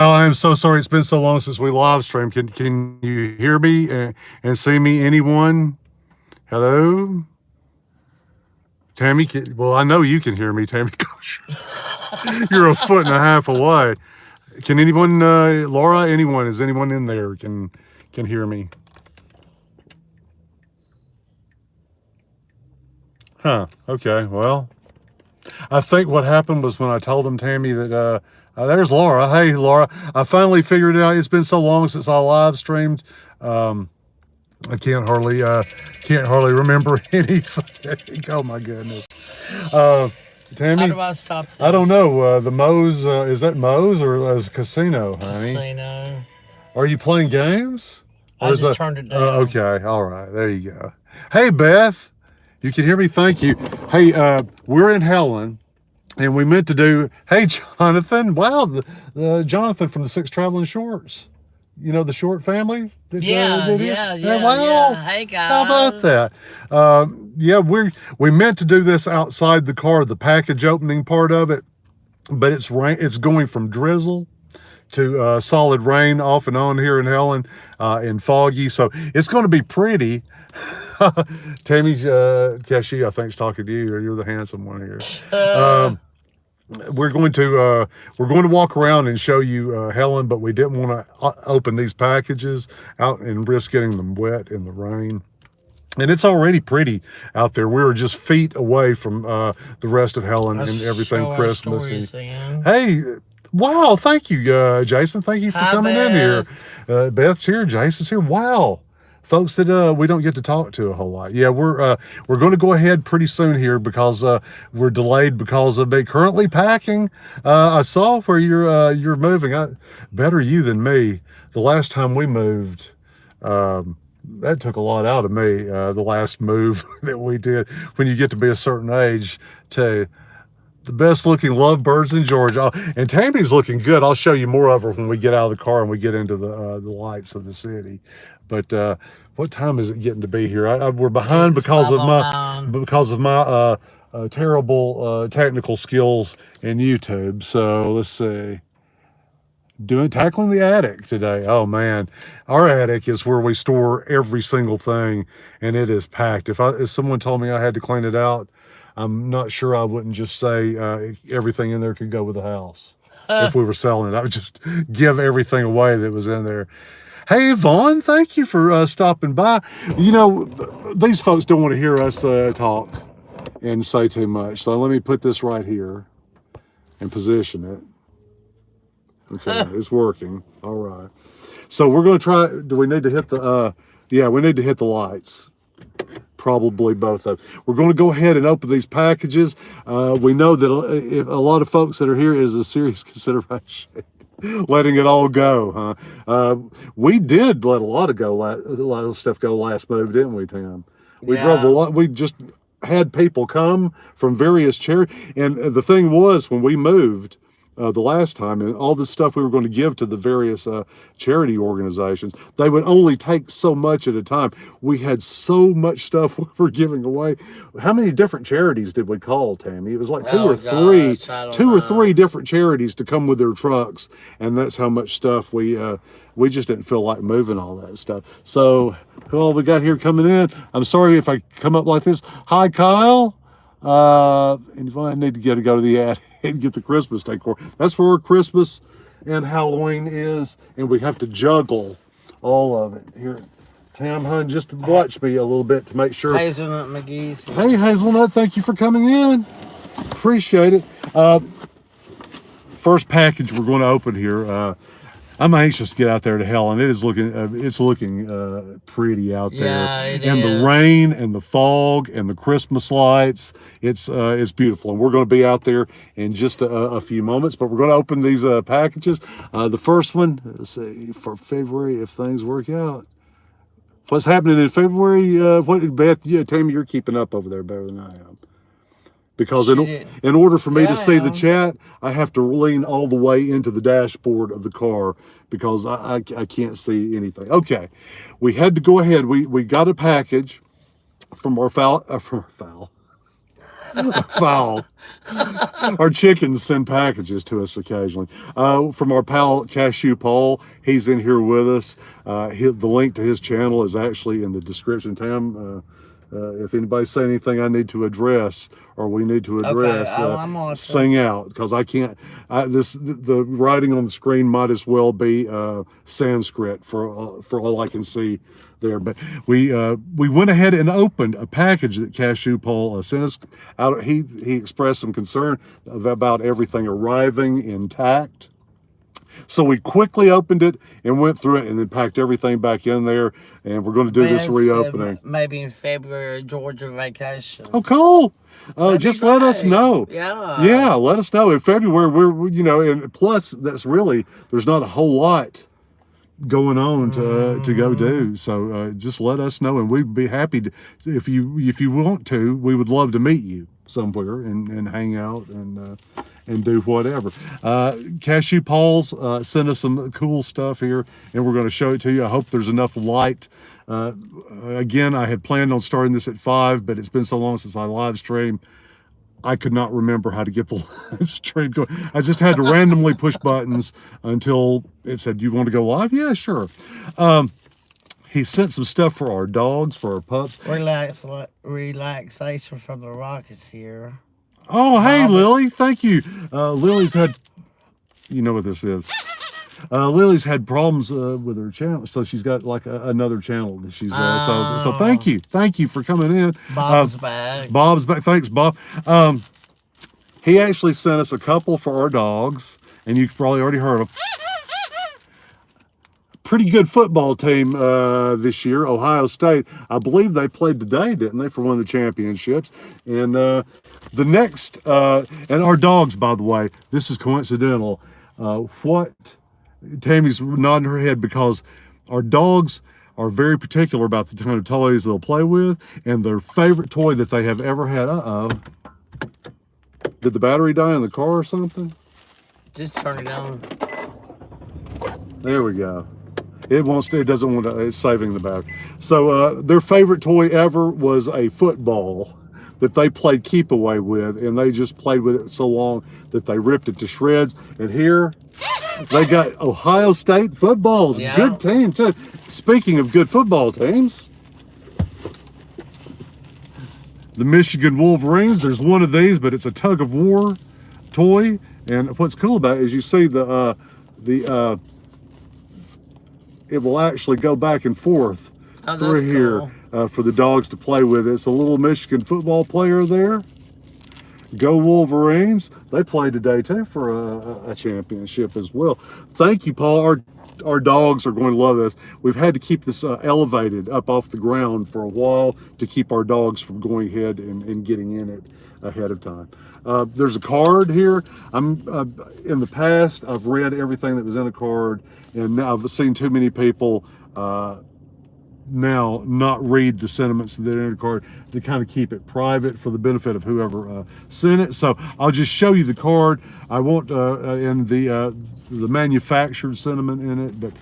I am so sorry. It's been so long since we live streamed. Can you hear me and see me? Anyone? Hello, Tammy. Well, I know you can hear me, Tammy. Gosh, you're a foot and a half away. Can anyone, Laura? Anyone? Is anyone in there? Can hear me? Huh. Okay. Well, I think what happened was when I told them, Tammy, that there's Laura. Hey, Laura. I finally figured it out. It's been so long since I live streamed. Um, I can't hardly remember anything. Oh my goodness. Uh, How Tammy, do I stop I don't this? know. The Moe's, is that Moe's or is casino, honey? Casino. Are you playing games? Or I is just that, turned it down. okay, all right, there you go. Hey, Beth, you can hear me? Thank you. Hey, we're in Helen, and we meant to do, hey, Jonathan, wow, the Jonathan from the Six Traveling Shorts. You know the Short family that Yeah, did here? yeah, Yeah, yeah, wow. yeah. Hey How about guys. that? Yeah, we meant to do this outside the car, the package opening part of it, but it's going from drizzle to solid rain off and on here in Helen and foggy, so it's going to be pretty. Tammy Cashew, I think, is talking to you, or you're the handsome one here. Uh, Um, we're going to walk around and show you Helen, but we didn't want to open these packages out and risk getting them wet in the rain. And it's already pretty out there. We were just feet away from the rest of Helen let's and everything show our Christmassy. stories then. Hey, wow! Thank you, Jason. Thank you for Hi coming in here. Beth. Beth's here. Jason's here. Wow, folks that we don't get to talk to a whole lot. Yeah, we're going to go ahead pretty soon here because we're delayed because of me currently packing. I saw where you're moving. Better you than me. The last time we moved. That took a lot out of me. The last move that we did when you get to be a certain age to the best looking lovebirds in Georgia. And Tammy's looking good. I'll show you more of her when we get out of the car and we get into the lights of the city. But what time is it getting to be here? We're behind It's because of my 5:09. terrible technical skills in YouTube. So let's see. Tackling the attic today. Oh man, our attic is where we store every single thing, and it is packed. If someone told me I had to clean it out, I'm not sure I wouldn't just say everything in there could go with the house. If we were selling it, I would just give everything away that was in there. Hey Vaughn, thank you for stopping by. You know, these folks don't want to hear us talk and say too much, so let me put this right here and position it. Okay, it's working. All right. So we're going to try. Do we need to hit the? Yeah, we need to hit the lights. Probably both of them. We're going to go ahead and open these packages. We know that a lot of folks that are here is a serious consideration. Letting it all go, huh? We did let a lot of stuff go last move, didn't we, Tim? We drove a Yeah. lot. We just had people come from various charities, and the thing was when we moved the last time, and all the stuff we were going to give to the various charity organizations, they would only take so much at a time. We had so much stuff we were giving away. How many different charities did we call, Tammy? It was like Oh gosh, I don't two or three know. different charities to come with their trucks, and that's how much stuff we just didn't feel like moving all that stuff. So who all we got here coming in? I'm sorry if I come up like this. Hi, Kyle. And if I need to go to the attic and get the Christmas decor, that's where Christmas and Halloween is, and we have to juggle all of it here. Tam, hun, just watch me a little bit to make sure. Hazelnut McGee's Hey, here. Hazelnut, thank you for coming in. Appreciate it. First package we're going to open here. I'm anxious to get out there to Helen. It's looking pretty out there, Yeah, it and the is. rain and the fog and the Christmas lights. It's beautiful, and we're going to be out there in just a few moments. But we're going to open these packages. The first one, let's see, for February, if things work out. What's happening in February? Beth? Yeah, Tammy, you're keeping up over there better than I am. Because She did. in order for me Yeah, to I see the am. chat, I have to lean all the way into the dashboard of the car because I can't see anything. Okay, we had to go ahead. We got a package from our foul Foul. Our chickens send packages to us occasionally. From our pal Cashew Paul, he's in here with us. The link to his channel is actually in the description. Tam, if anybody's saying anything I need to address or we need to address, I'm awesome. sing out, because I can't. The writing on the screen might as well be Sanskrit for all I can see there. But we went ahead and opened a package that Cashew Paul sent us out. He expressed some concern about everything arriving intact. So we quickly opened it and went through it and then packed everything back in there. And we're going to do this reopening. Maybe in February, Georgia vacation. Oh, cool. Just let us know. Yeah. Yeah, let us know. In February, and plus, there's not a whole lot going on to go do. So just let us know, and we'd be happy to, if you want to, we would love to meet you somewhere and hang out and do whatever. Cashew Paul's sent us some cool stuff here, and we're going to show it to you. I hope there's enough light. Again, I had planned on starting this at 5, but it's been so long since I live stream, I could not remember how to get the live stream going. I just had to randomly push buttons until it said, "You want to go live?" Yeah, sure. He sent some stuff for our dogs, for our pups. Relaxation from the Rockets here. Oh, hey, Lily. Thank you. Lily's had, you know what this is. Lily's had problems with her channel, so she's got like another channel that she's so thank you for coming in. Bob's back. Bob's back. Thanks, Bob. He actually sent us a couple for our dogs, and you've probably already heard of. Pretty good football team this year, Ohio State. I believe they played today, didn't they, for one of the championships? And the next, and our dogs, by the way, this is coincidental. Tammy's nodding her head because our dogs are very particular about the kind of toys they'll play with, and their favorite toy that they have ever had. Did the battery die in the car or something? Just turn it on. There we go. It doesn't want to, it's saving the battery. So their favorite toy ever was a football that they played keep away with, and they just played with it so long that they ripped it to shreds. And here they got Ohio State footballs. Yeah. Good team too. Speaking of good football teams, the Michigan Wolverines, there's one of these, but it's a tug of war toy. And what's cool about it is you see it will actually go back and forth through here for the dogs to play with. It's a little Michigan football player there. Go Wolverines. They played today too for a championship as well. Thank you, Paul. Our dogs are going to love this. We've had to keep this elevated up off the ground for a while to keep our dogs from going ahead and getting in it ahead of time. There's a card here. In the past, I've read everything that was in a card, and now I've seen too many people now not read the sentiments that are in the card to kind of keep it private for the benefit of whoever sent it. So I'll just show you the card. I won't in the manufactured sentiment in it, but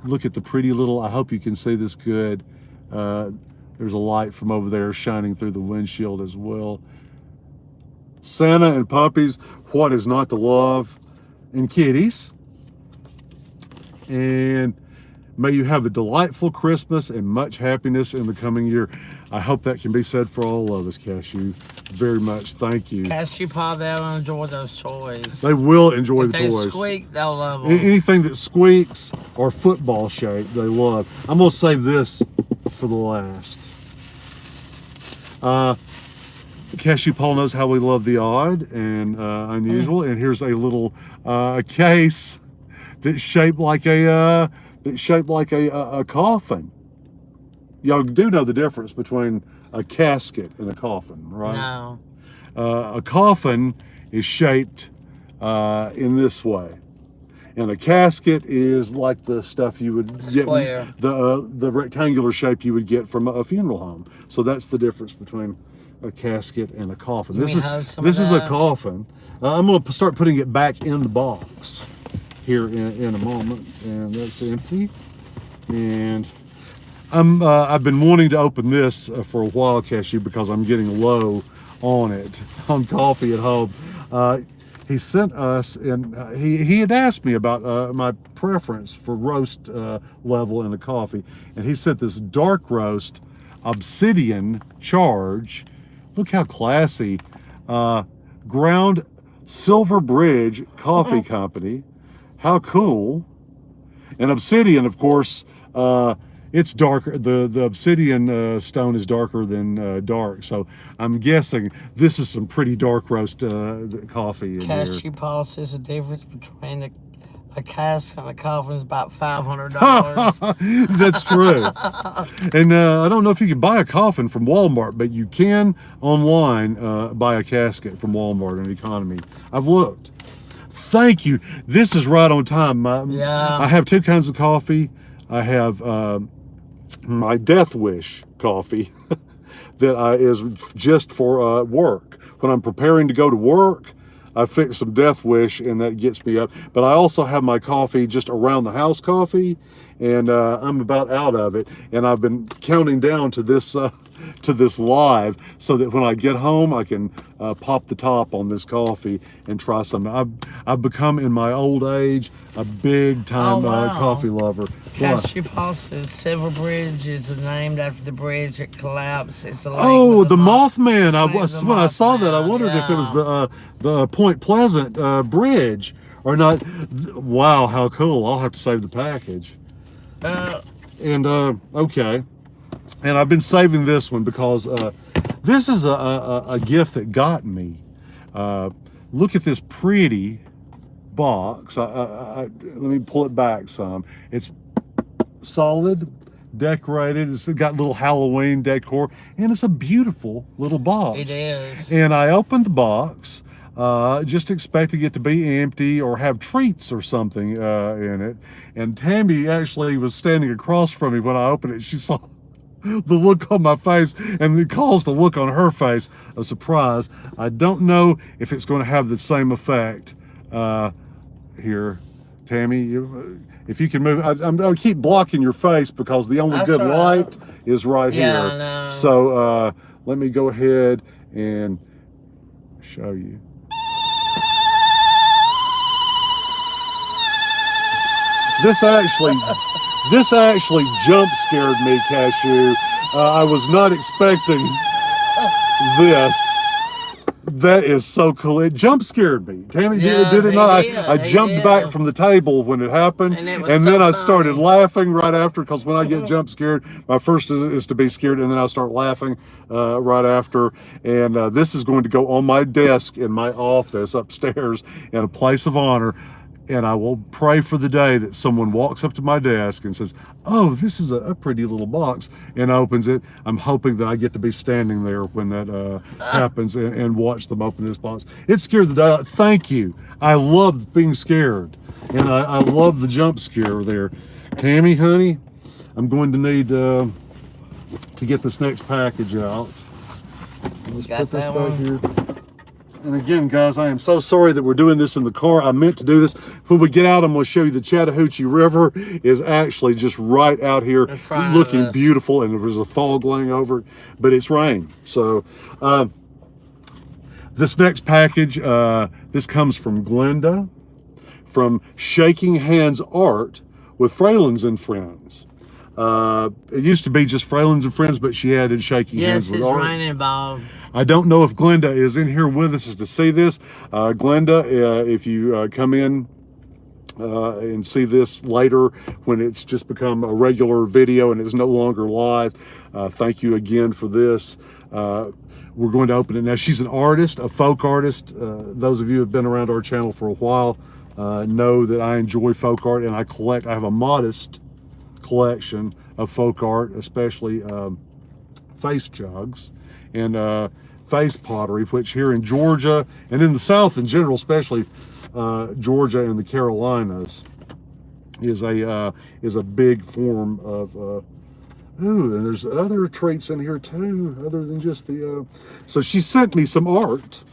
look at the pretty little, I hope you can see this good. There's a light from over there shining through the windshield as well. Santa and puppies, what is not to love? And kitties. And may you have a delightful Christmas and much happiness in the coming year. I hope that can be said for all of us, Cashew. Very much. Thank you. Cashew Paul, they'll enjoy those toys. They will enjoy if the they toys. Squeak, they'll love them. Anything that squeaks or football shape, they love. I'm going to save this for the last. Cashew Paul knows how we love the odd and unusual. And here's a little case that's shaped like a coffin. Y'all do know the difference between a casket and a coffin, right? No. A coffin is shaped in this way, and a casket is like the stuff you would get, the rectangular shape you would get from a funeral home. So that's the difference between a casket and a coffin. This is a coffin. I'm going to start putting it back in the box here in a moment, and that's empty. And I've been wanting to open this for a while, Cashew, because I'm getting low on it, on coffee at home. He sent us, and he had asked me about my preference for roast level in the coffee, and he sent this dark roast obsidian charge. Look how classy. Ground Silver Bridge Coffee Company. How cool. And obsidian, of course, it's darker. The obsidian stone is darker than dark. So I'm guessing this is some pretty dark roast coffee in here. Cashew Paul says the difference between a cask and a coffin is about $500. That's true. And I don't know if you can buy a coffin from Walmart, but you can online buy a casket from Walmart in economy. I've looked. Thank you. This is right on time. I have two kinds of coffee. I have my Death Wish coffee that is just for work. When I'm preparing to go to work, I fix some Death Wish and that gets me up. But I also have my coffee just around the house coffee, and I'm about out of it. And I've been counting down to this live so that when I get home, I can pop the top on this coffee and try some. I've become in my old age a big time coffee lover. Cashew Paul says Silver Bridge is named after the bridge that collapsed. It's the the Mothman. When I saw that, I wondered if it was the Point Pleasant bridge or not. Wow, how cool! I'll have to save the package. Okay. And I've been saving this one because this is a gift that got me. Look at this pretty box. Let me pull it back some. It's solid, decorated. It's got little Halloween decor, and it's a beautiful little box. It is. And I opened the box, just expecting it to be empty or have treats or something in it. And Tammy actually was standing across from me when I opened it. She saw the look on my face, and it caused a look on her face of surprise. I don't know if it's going to have the same effect here. Tammy, if you can move, I'm going to keep blocking your face because the only good light is right here. I know. So let me go ahead and show you. This actually jump scared me, Cashew. I was not expecting this. That is so cool. It jump scared me. Tammy, did it not? I jumped back from the table when it happened, and then I started laughing right after, because when I get jump scared, my first is to be scared, and then I start laughing right after. And this is going to go on my desk in my office upstairs in a place of honor. And I will pray for the day that someone walks up to my desk and says, "Oh, this is a pretty little box," and opens it. I'm hoping that I get to be standing there when that happens and watch them open this box. It scared the day out. Thank you. I love being scared, and I love the jump scare there. Tammy, honey, I'm going to need to get this next package out. Let's put this back here. And again, guys, I am so sorry that we're doing this in the car. I meant to do this. When we get out, I'm going to show you the Chattahoochee River is actually just right out here looking beautiful, and there's a fog laying over it, but it's rain. So this next package, this comes from Glenda, from Shaking Hands Art with Fralins and Friends. It used to be just Fralins and Friends, but she added Shaking Hands with Art. Yes, it's raining, Bob. I don't know if Glenda is in here with us to see this. Glenda, if you come in and see this later when it's just become a regular video and it's no longer live, thank you again for this. We're going to open it now. She's an artist, a folk artist. Those of you who have been around our channel for a while know that I enjoy folk art, and I have a modest collection of folk art, especially face jugs and face pottery, which here in Georgia and in the South in general, especially Georgia and the Carolinas, is a big form of ooh, and there's other treats in here too, other than just the so she sent me some art,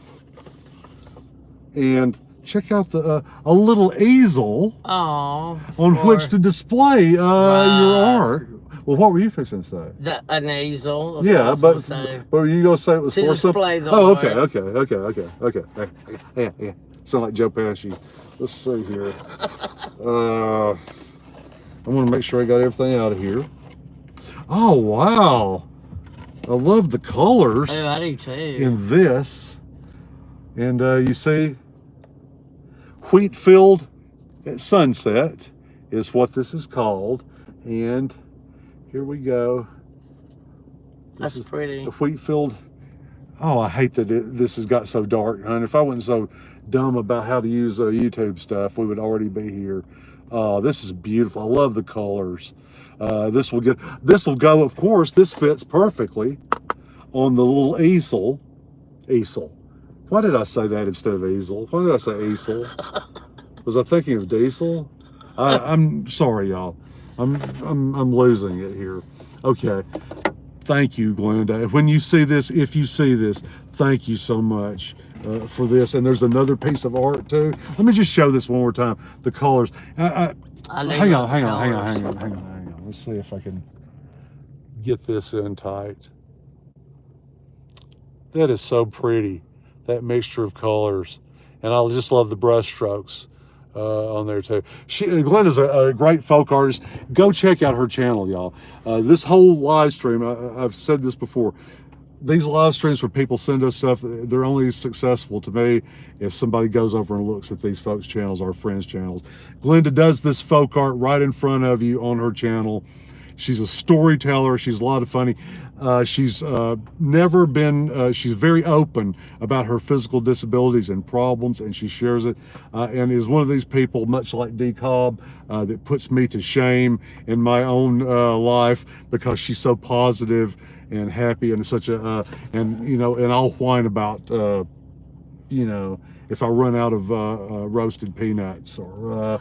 and check out the a little easel on which to display your art. Well, what were you fixing to say? An easel. That's Yeah, what I was gonna say. but you gonna say it was To for something? display the Oh, art. okay. Yeah. Sound like Joe Pesci. Let's see here. I want to make sure I got everything out of here. Oh wow! I love the colors Oh, I do too. in this, and you see, wheat field at sunset is what this is called, and here we go. That's pretty. The wheat field. Oh, I hate that this has got so dark, honey. If I wasn't so dumb about how to use YouTube stuff, we would already be here. This is beautiful. I love the colors. This will go, of course, this fits perfectly on the little easel. Easel. Why did I say that instead of easel? Why did I say easel? Was I thinking of diesel? I'm sorry, y'all. I'm losing it here. Okay. Thank you, Glenda. When you see this, if you see this, thank you so much for this. And there's another piece of art too. Let me just show this one more time. The colors. Hang on. Let's see if I can get this in tight. That is so pretty. That mixture of colors. And I just love the brush strokes on there too. Glenda's a great folk artist. Go check out her channel, y'all. This whole live stream, I've said this before, these live streams where people send us stuff, they're only successful to me if somebody goes over and looks at these folks' channels, our friends' channels. Glenda does this folk art right in front of you on her channel. She's a storyteller. She's a lot of funny. She's never been, she's very open about her physical disabilities and problems, and she shares it, and is one of these people, much like D. Cobb, that puts me to shame in my own life, because she's so positive and happy and such a, and I'll whine about, if I run out of roasted peanuts or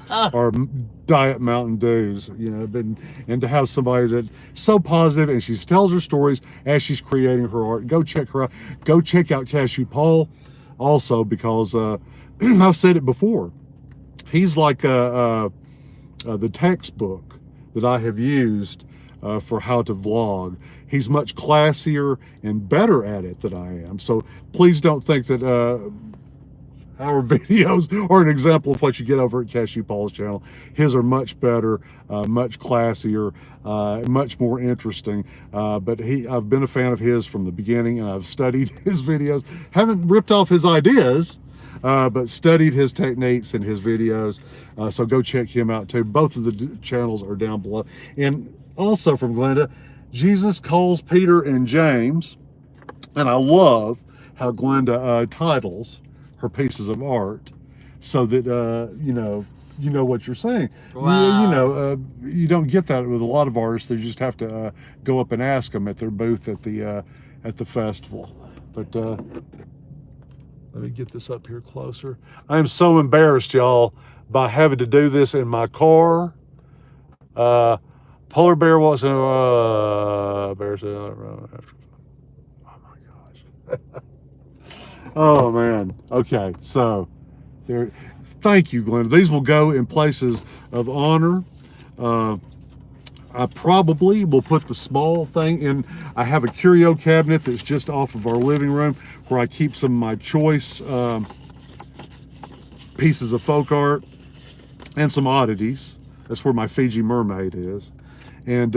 diet Mountain Dews, and to have somebody that's so positive, and she tells her stories as she's creating her art. Go check her out. Go check out Cashew Paul also, because I've said it before. He's like the textbook that I have used for how to vlog. He's much classier and better at it than I am. So please don't think that our videos are an example of what you get over at Cashew Paul's channel. His are much better, much classier, much more interesting. But I've been a fan of his from the beginning, and I've studied his videos. Haven't ripped off his ideas, but studied his techniques and his videos. So go check him out too. Both of the channels are down below. And also from Glenda, Jesus Calls Peter and James. And I love how Glenda titles her pieces of art, so that you know what you're saying. Wow. You don't get that with a lot of artists. They just have to go up and ask them at their booth at the festival. But let me get this up here closer. I am so embarrassed, y'all, by having to do this in my car. Polar bear was bear. Oh my gosh. Oh man. Okay, so there. Thank you, Glenda. These will go in places of honor. I probably will put the small thing in. I have a curio cabinet that's just off of our living room, where I keep some of my choice pieces of folk art and some oddities. That's where my Fiji mermaid is, and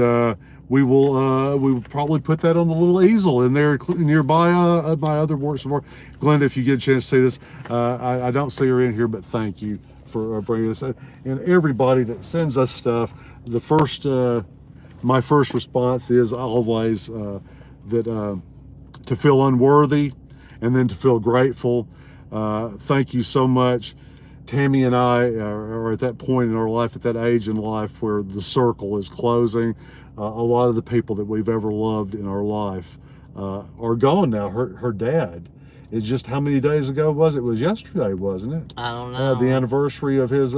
we will probably put that on the little easel in there nearby my other works of art. Glenda, if you get a chance to see this, I don't see her in here, but thank you for bringing this up. And everybody that sends us stuff, my first response is always that to feel unworthy, and then to feel grateful. Thank you so much. Tammy and I are at that point in our life, at that age in life, where the circle is closing. A lot of the people that we've ever loved in our life are gone now. Her dad, it's just, how many days ago was it? It was yesterday, wasn't it? I don't know. The anniversary of his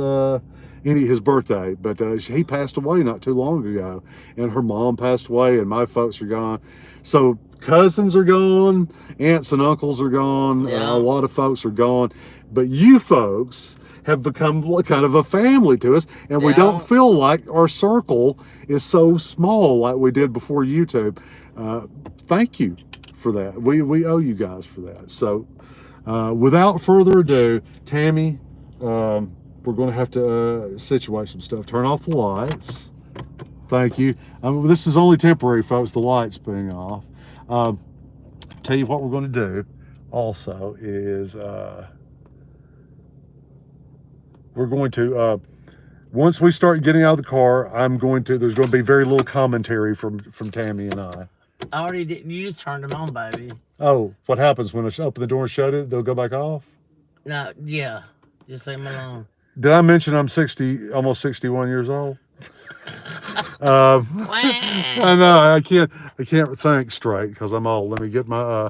birthday. But he passed away not too long ago, and her mom passed away, and my folks are gone. So cousins are gone, aunts and uncles are gone. Yeah. A lot of folks are gone. but you folks have become kind of a family to us, and we don't feel like our circle is so small like we did before YouTube. Thank you for that. We owe you guys for that. So without further ado, Tammy, we're going to have to situate some stuff. Turn off the lights. Thank you. This is only temporary, folks, the lights being off. Tell you what we're going to do also is we're going to, once we start getting out of the car, there's going to be very little commentary from Tammy and I. I already did. You just turned them on, baby. Oh, what happens when I open the door and shut it? They'll go back off? No, yeah. Just leave them alone. Did I mention I'm almost 61 years old? I know I can't think straight because I'm old. Let me get my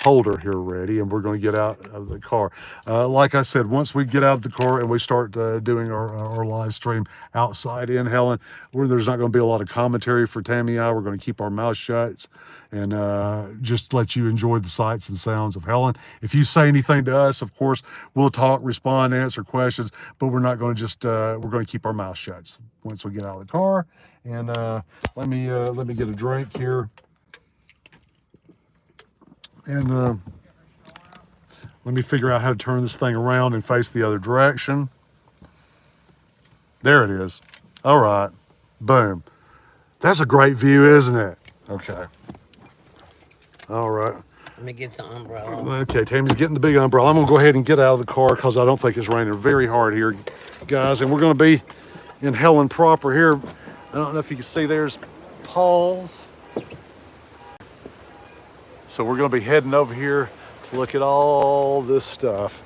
holder here ready, and we're going to get out of the car. Like I said, once we get out of the car and we start doing our live stream outside in Helen, there's not going to be a lot of commentary for Tammy and I. We're going to keep our mouth shut and just let you enjoy the sights and sounds of Helen. If you say anything to us, of course, we'll talk, respond, answer questions, but we're not going to we're going to keep our mouth shut once we get out of the car. And let me get a drink here. And let me figure out how to turn this thing around and face the other direction. There it is. All right. Boom. That's a great view, isn't it? Okay. All right. Let me get the umbrella. Okay, Tammy's getting the big umbrella. I'm going to go ahead and get out of the car because I don't think it's raining very hard here, guys. And we're going to be in Helen proper here. I don't know if you can see, there's Paul's. So we're going to be heading over here to look at all this stuff.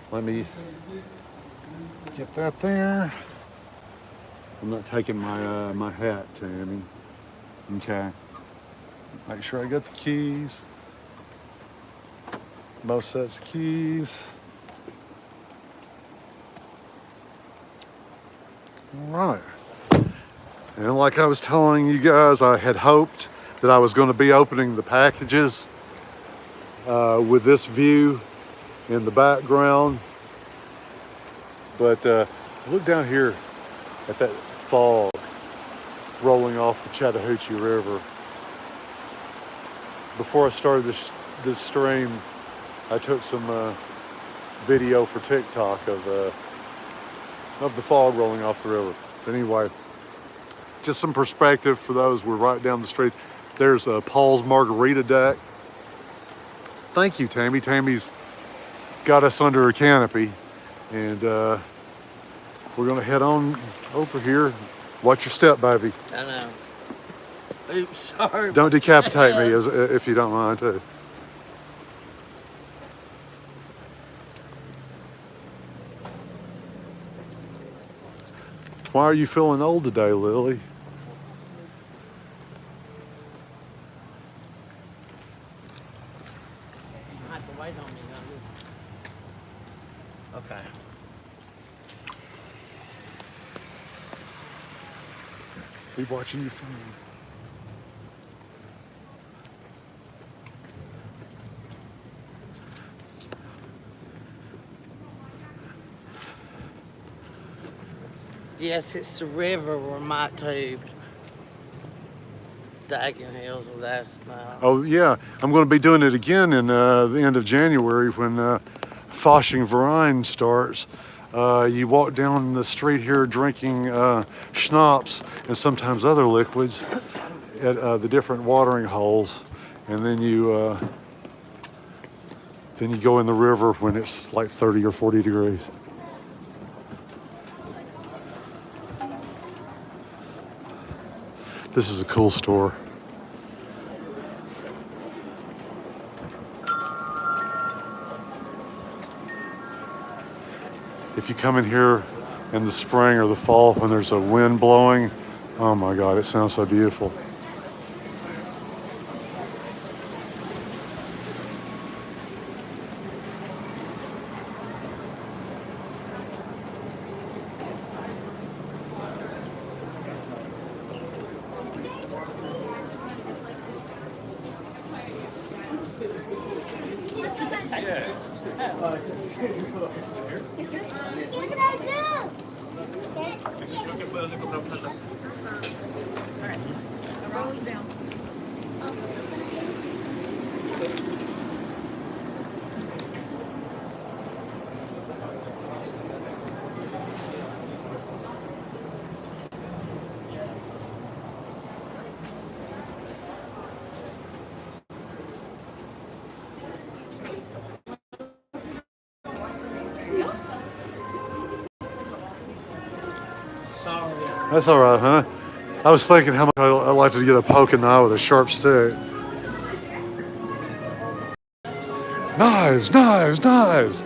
Let me get that there. I'm not taking my hat, Tammy. Okay. Make sure I got the keys. Both sets of keys. All right. And like I was telling you guys, I had hoped that I was going to be opening the packages with this view in the background. But look down here at that fog rolling off the Chattahoochee River. Before I started this stream, I took some video for TikTok of the fog rolling off the river. But anyway, just some perspective for those. We're right down the street. There's Paul's Margarita Deck. Thank you, Tammy. Tammy's got us under a canopy. And we're going to head on over here. Watch your step, baby. I know. Oops, sorry. Don't decapitate me if you don't mind, too. Why are you feeling old today, Lily? Wait on me, okay. Be watching your phone. Yes, it's the river where my tube. Dagging Hills with that stuff. Oh yeah, I'm going to be doing it again in the end of January when Fashing Verein starts. You walk down the street here drinking schnapps and sometimes other liquids at the different watering holes, and then you go in the river when it's like 30 or 40 degrees. This is a cool store. If you come in here in the spring or the fall when there's a wind blowing, oh my God, it sounds so beautiful. Rolling down. Sorry. That's all right, huh? I was thinking how much I'd like to get a poke in the eye with a sharp stick. Knives, knives, knives!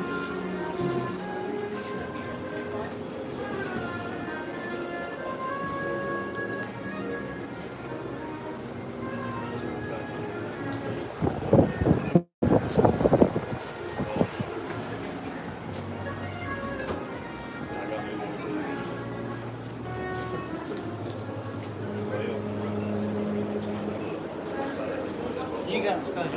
You got skunk.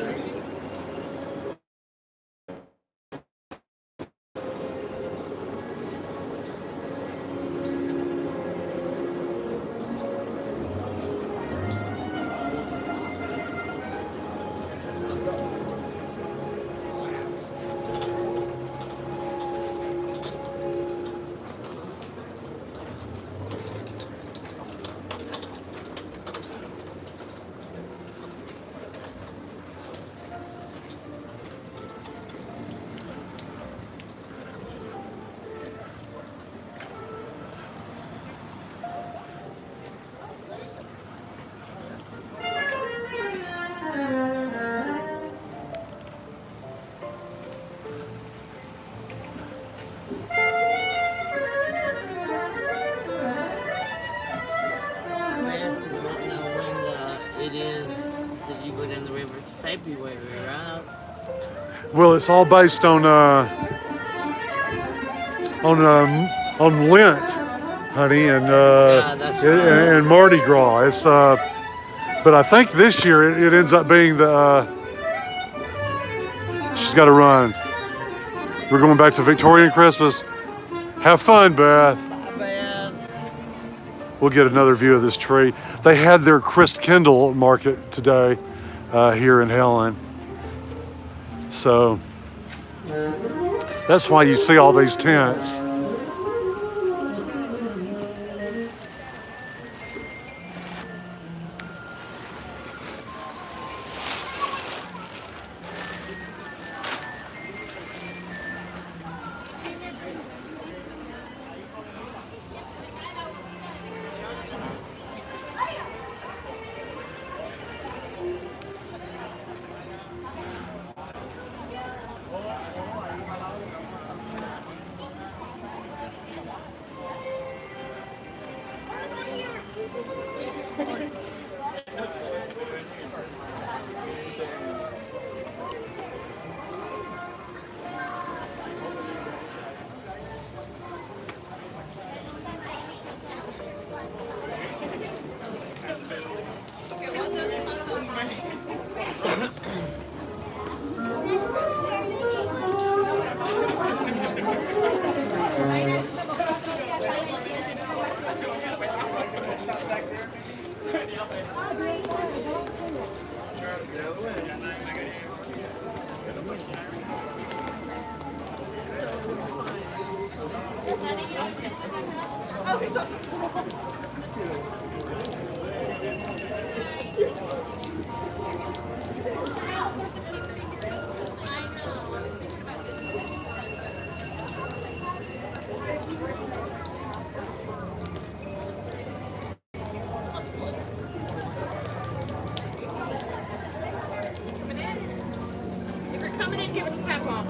Beth is wanting to know when it is that you go down the river. It's February, right? Well, it's all based on Lent, honey, and that's right. and Mardi Gras. It's but I think this year it ends up being the. She's got to run. We're going back to Victorian Christmas. Have fun, Beth. Bye, Beth. We'll get another view of this tree. They had their Christkindle market today here in Helen. So that's why you see all these tents. If you're coming in, give it to Papa.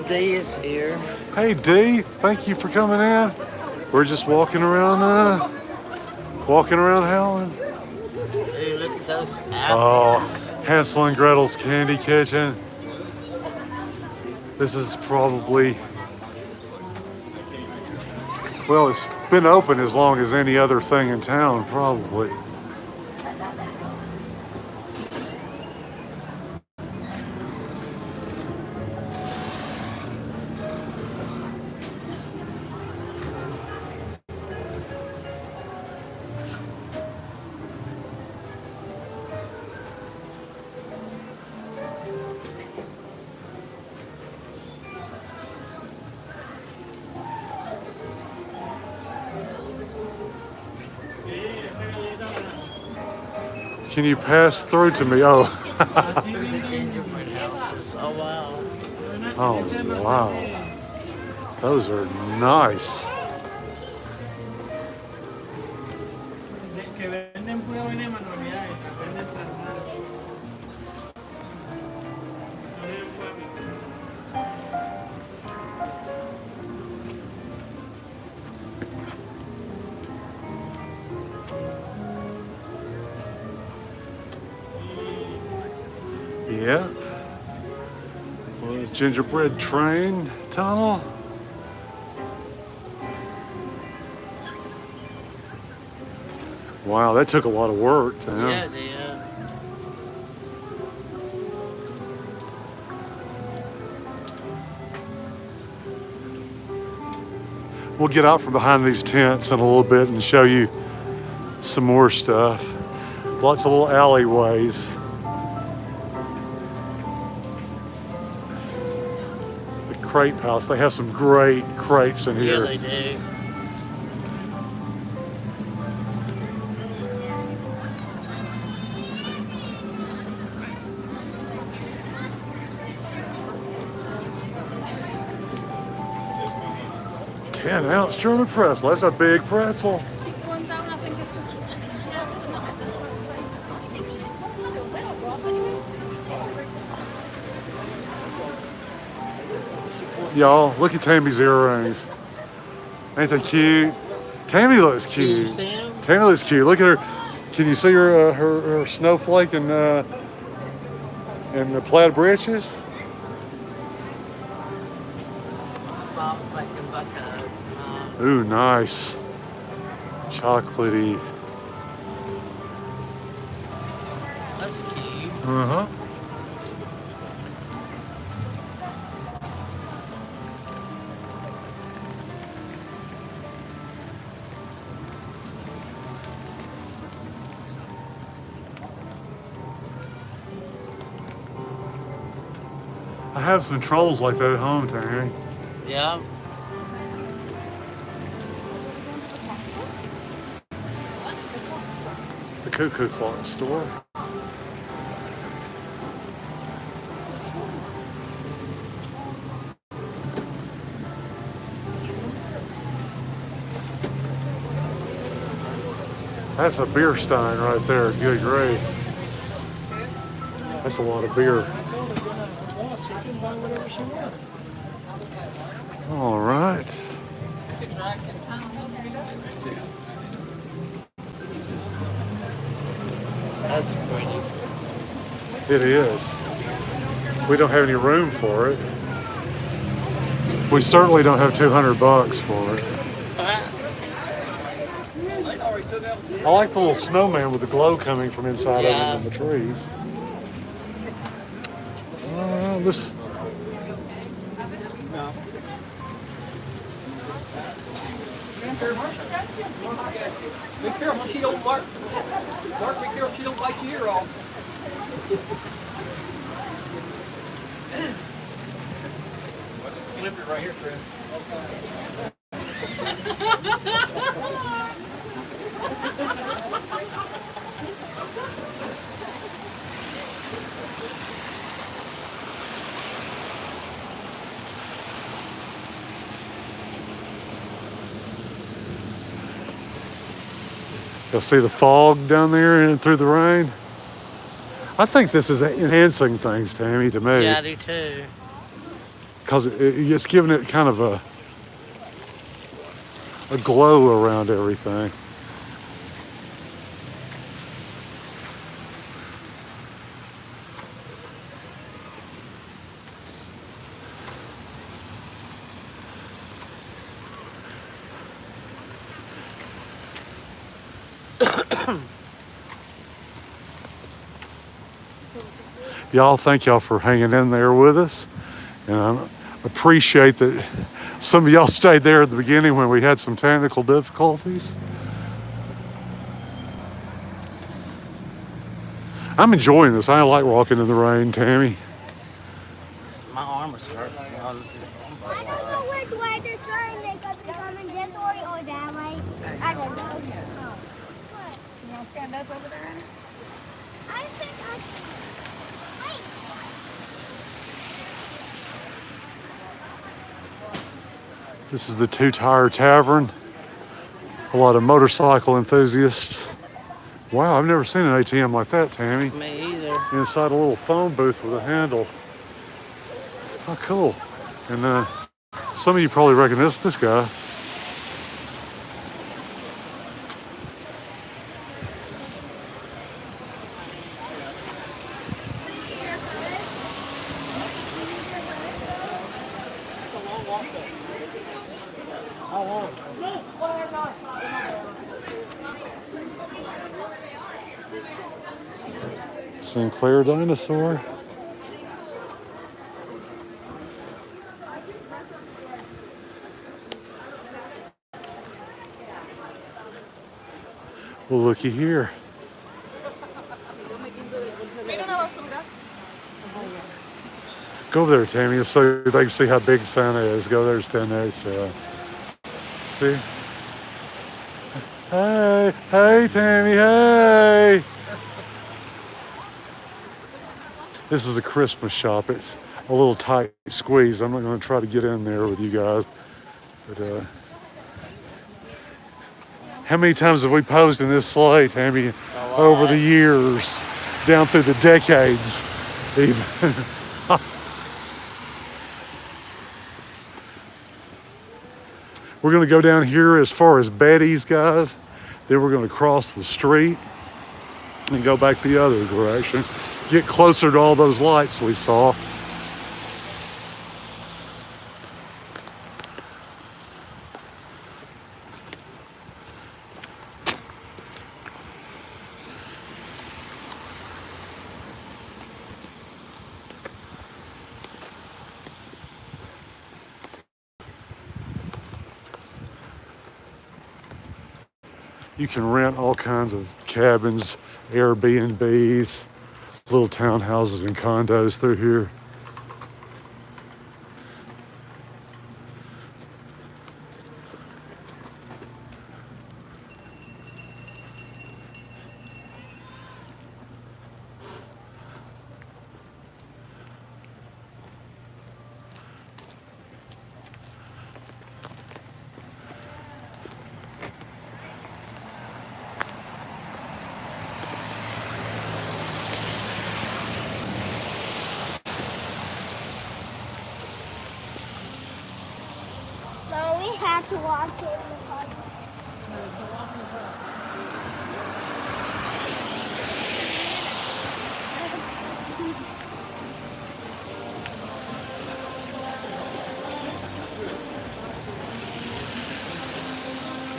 Dee is here. Hey Dee, thank you for coming in. We're just walking around Helen. Hey, look at those Oh, apples. Hansel and Gretel's Candy Kitchen. This is probably, well, it's been open as long as any other thing in town, probably. Can you pass through to me? Oh, The gingerbread houses. Oh, wow. oh, wow. Those are nice. Yep. Well, the gingerbread train tunnel. Wow, that took a lot of work. Yeah, it did. We'll get out from behind these tents in a little bit and show you some more stuff. Lots of little alleyways. The crepe house, they have some great crepes in Yeah, here. they do. Ten-ounce German pretzel. That's a big pretzel. One down, I think it's just. Y'all, look at Tammy's earrings. Ain't they cute? Tammy looks Can you cute. see them? Tammy looks cute. Look at her. Can you see her snowflake and the plaid breeches? Bob's making Buckeyes. Ooh, nice. Chocolatey. That's cute. Uh-huh. I have some trolls like that at home, Terry. Yeah. The Cuckoo Clock store. That's a beer stein right there. Good grief. That's a lot of beer. All right. That's pretty. It is. We don't have any room for it. We certainly don't have $200 for it. I like the little snowman with the glow coming from inside Yeah. of him in the trees. This. Be careful, she don't bark. Bark, be careful, she don't bite your ear off. Slippery right here, Chris. You'll see the fog down there and through the rain. I think this is enhancing things, Tammy, to me. Yeah, I do too. because it's giving it kind of a glow around everything. Y'all, thank y'all for hanging in there with us. And I appreciate that some of y'all stayed there at the beginning when we had some technical difficulties. I'm enjoying this. I like walking in the rain, Tammy. My arm was hurting. I don't know which way they're trying to go. They're coming this way or that way. I don't know. You want to stand up over there? I think I can. This is the Two Tire Tavern. A lot of motorcycle enthusiasts. Wow, I've never seen an ATM like that, Tammy. Me either. Inside a little phone booth with a handle. Oh, cool. And some of you probably recognize this guy. Sinclair dinosaur. Well, looky here. Go over there, Tammy, so they can see how big Santa is. Go there, stand there. So, see? Hey, hey, Tammy, hey! This is a Christmas shop. It's a little tight squeeze. I'm not going to try to get in there with you guys. But how many times have we posed in this sleigh, Tammy, over the years, down through the decades, even? We're going to go down here as far as Betty's, guys. Then we're going to cross the street and go back the other direction. Get closer to all those lights we saw. You can rent all kinds of cabins, Airbnbs, little townhouses and condos through here. So we have to walk in the park.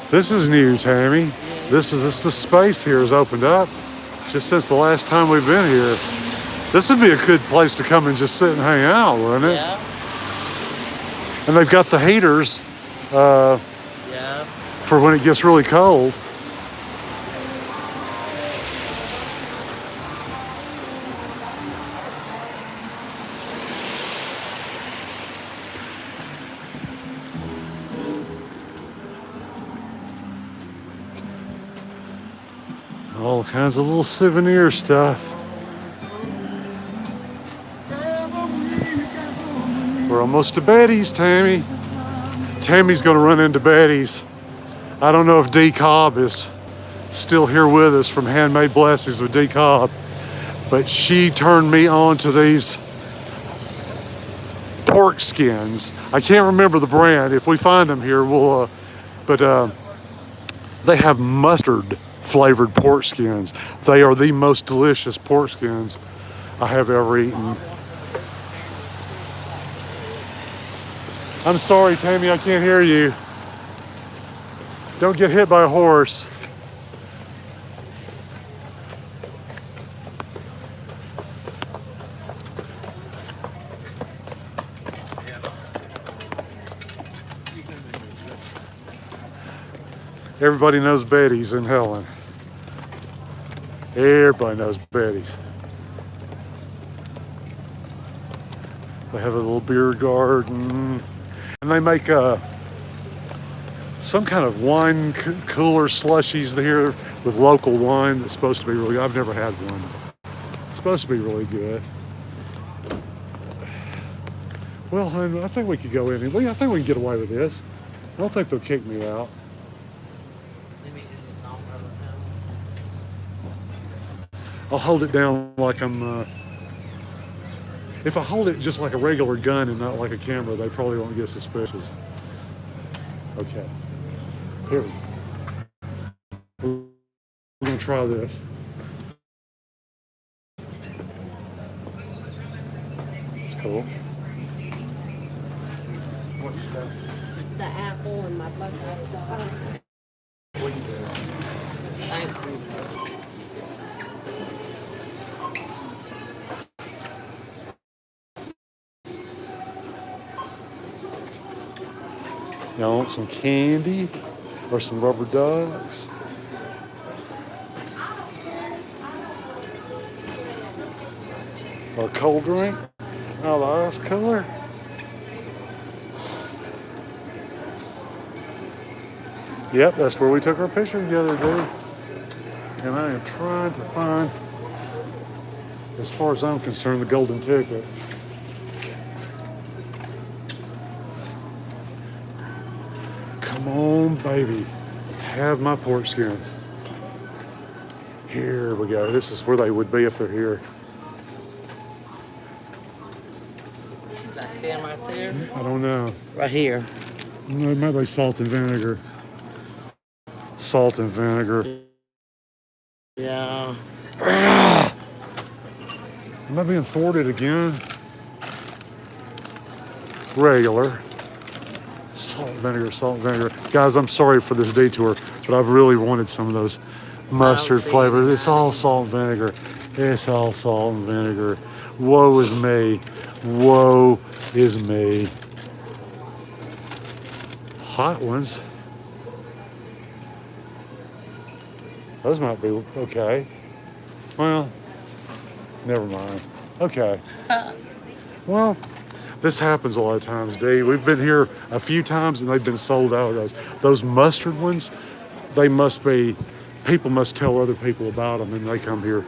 This is new, Tammy. This the space here has opened up just since the last time we've been here. This would be a good place to come and just sit and hang out, wouldn't it? Yeah. And they've got the heaters Yeah. for when it gets really cold. All kinds of little souvenir stuff. We're almost to Betty's, Tammy. Tammy's gonna run into Betty's. I don't know if D. Cobb is still here with us from Handmade Blessings with D. Cobb, but she turned me on to these pork skins. I can't remember the brand. If we find them here, we'll, but they have mustard flavored pork skins. They are the most delicious pork skins I have ever eaten. I'm sorry, Tammy, I can't hear you. Don't get hit by a horse. Everybody knows Betty's in Helen. Everybody knows Betty's. They have a little beer garden. And they make some kind of wine cooler slushies there with local wine that's supposed to be really good. I've never had one. It's supposed to be really good. Well, I think we could go in. I think we can get away with this. I don't think they'll kick me out. I'll hold it down like I'm, if I hold it just like a regular gun and not like a camera, they probably won't get suspicious. Okay, here we go. We're gonna try this. It's cool. The apple and my buckeye sauce. Thank you. Y'all want some candy or some rubber ducks? Or a cold drink? Oh, the ice cooler? Yep, that's where we took our picture together, dude. And I am trying to find, as far as I'm concerned, the golden ticket. Come on, baby. Have my pork skins. Here we go. This is where they would be if they're here. Is that them right there? I don't know. Right here. No, it might be salt and vinegar. Salt and vinegar. Yeah. Am I being thwarted again? Regular. Salt and vinegar, salt and vinegar. Guys, I'm sorry for this detour, but I've really wanted some of those mustard flavors. It's all salt and vinegar. It's all salt and vinegar. Woe is me. Woe is me. Hot ones. Those might be okay. Well, never mind. Okay. Well, this happens a lot of times, Dee. We've been here a few times and they've been sold out of those. Those mustard ones, they must be, people must tell other people about them and they come here.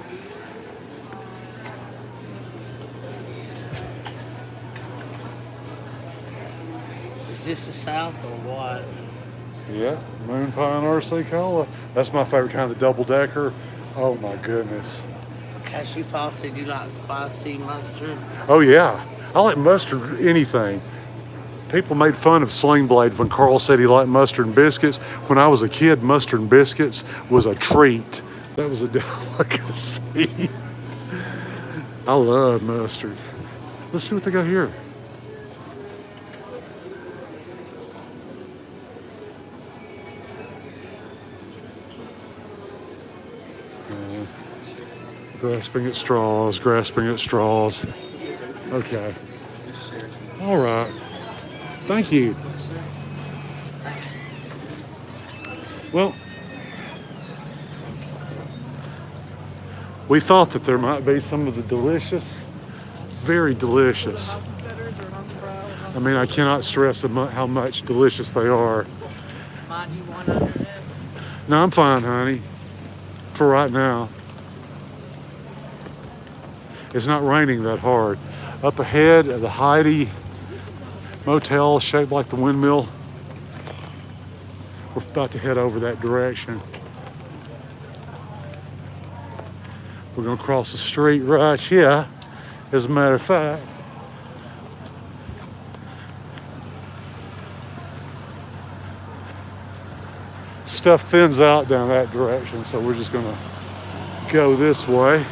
Is this the South or what? Yeah, Moon Pie and RC Cola. That's my favorite kind of double decker. Oh my goodness. Cashew Paul said you like spicy mustard. Oh yeah, I like mustard anything. People made fun of Sling Blade when Carl said he liked mustard and biscuits. When I was a kid, mustard and biscuits was a treat. That was a delicacy. I love mustard. Let's see what they got here. Grasping at straws, grasping at straws. Okay. All right. Thank you. Well, we thought that there might be some of the delicious, very delicious. I mean, I cannot stress how much delicious they are. Mom, you want under this? No, I'm fine, honey, for right now. It's not raining that hard. Up ahead at the Heidi Motel shaped like the windmill. We're about to head over that direction. We're gonna cross the street right here, as a matter of fact. stuff thins out down that direction, so we're just gonna go this way.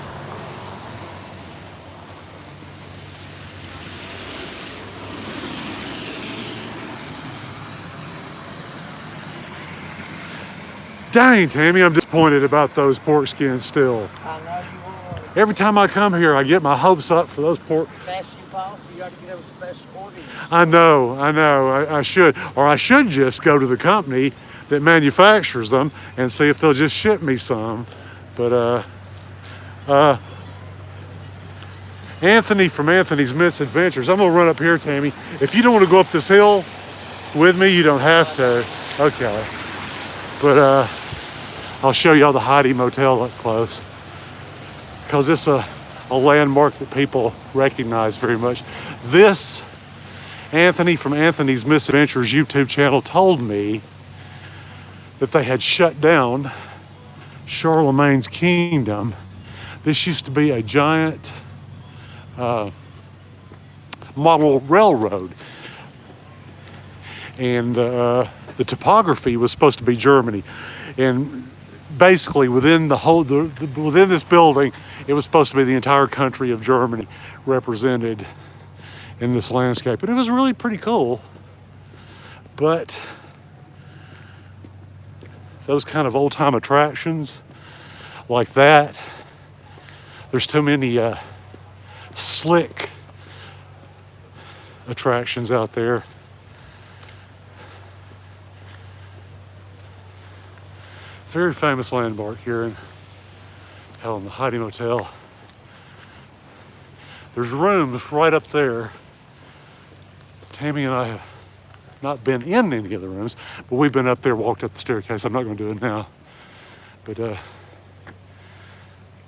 Dang, Tammy, I'm disappointed about those pork skins still. I know you are. Every time I come here, I get my hopes up for those pork. Cashew Paul, so you got to get them special orders. I know. I should. Or I should just go to the company that manufactures them and see if they'll just ship me some. But, Anthony from Anthony's Misadventures. I'm going to run up here, Tammy. If you don't want to go up this hill with me, you don't have to. Okay. But, I'll show y'all the Heidi Motel up close, because it's a landmark that people recognize very much. This, Anthony from Anthony's Misadventures YouTube channel told me that they had shut down Charlemagne's kingdom. This used to be a giant model railroad, and the topography was supposed to be Germany. And basically, within the whole, within this building, it was supposed to be the entire country of Germany represented in this landscape. And it was really pretty cool. But those kind of old-time attractions like that, there's too many slick attractions out there. Very famous landmark here in Helen, the Heidi Motel. There's rooms right up there. Tammy and I have not been in any of the rooms, but we've been up there, walked up the staircase. I'm not going to do it now. But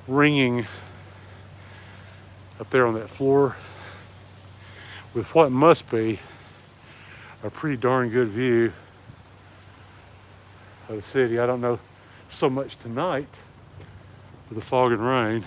ringing up there on that floor with what must be a pretty darn good view of the city. I don't know so much tonight with the fog and rain.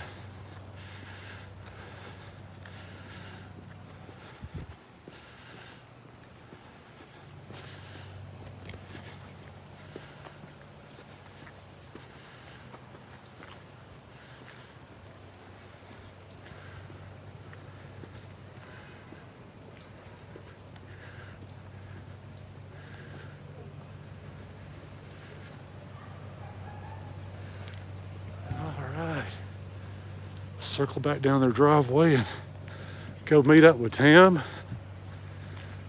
Circle back down their driveway and go meet up with Tam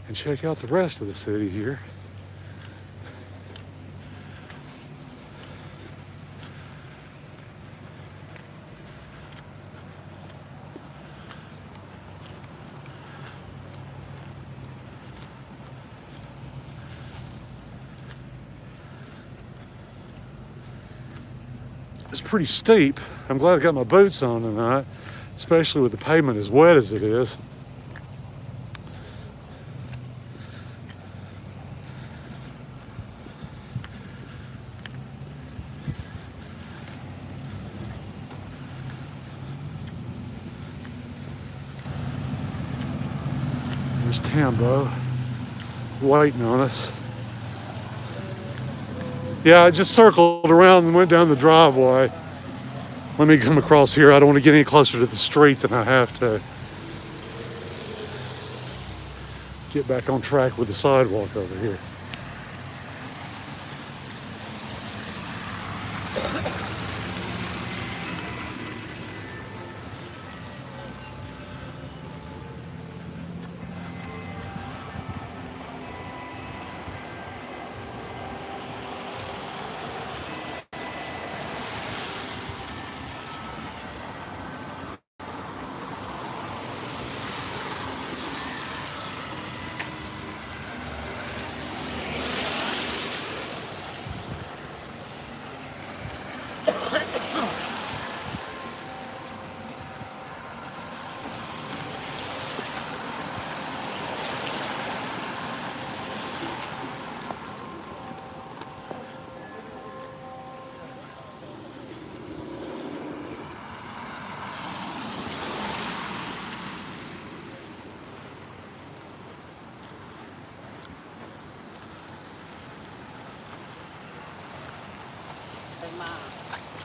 and check out the rest of the city here. It's pretty steep. I'm glad I got my boots on tonight, especially with the pavement as wet as it is. There's Tambo waiting on us. Yeah, I just circled around and went down the driveway. Let me come across here. I don't want to get any closer to the street than I have to. Get back on track with the sidewalk over here.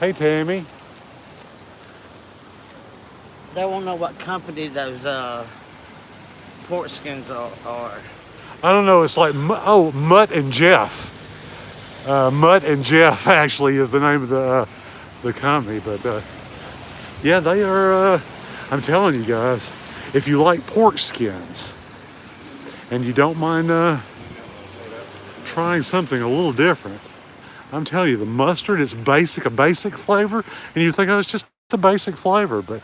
Hey, Tammy. They won't know what company those pork skins are. I don't know. It's like, Mutt and Jeff. Mutt and Jeff actually is the name of the company. But yeah, they are, I'm telling you guys, if you like pork skins and you don't mind trying something a little different, I'm telling you, the mustard is a basic flavor, and you think, oh, it's just a basic flavor, but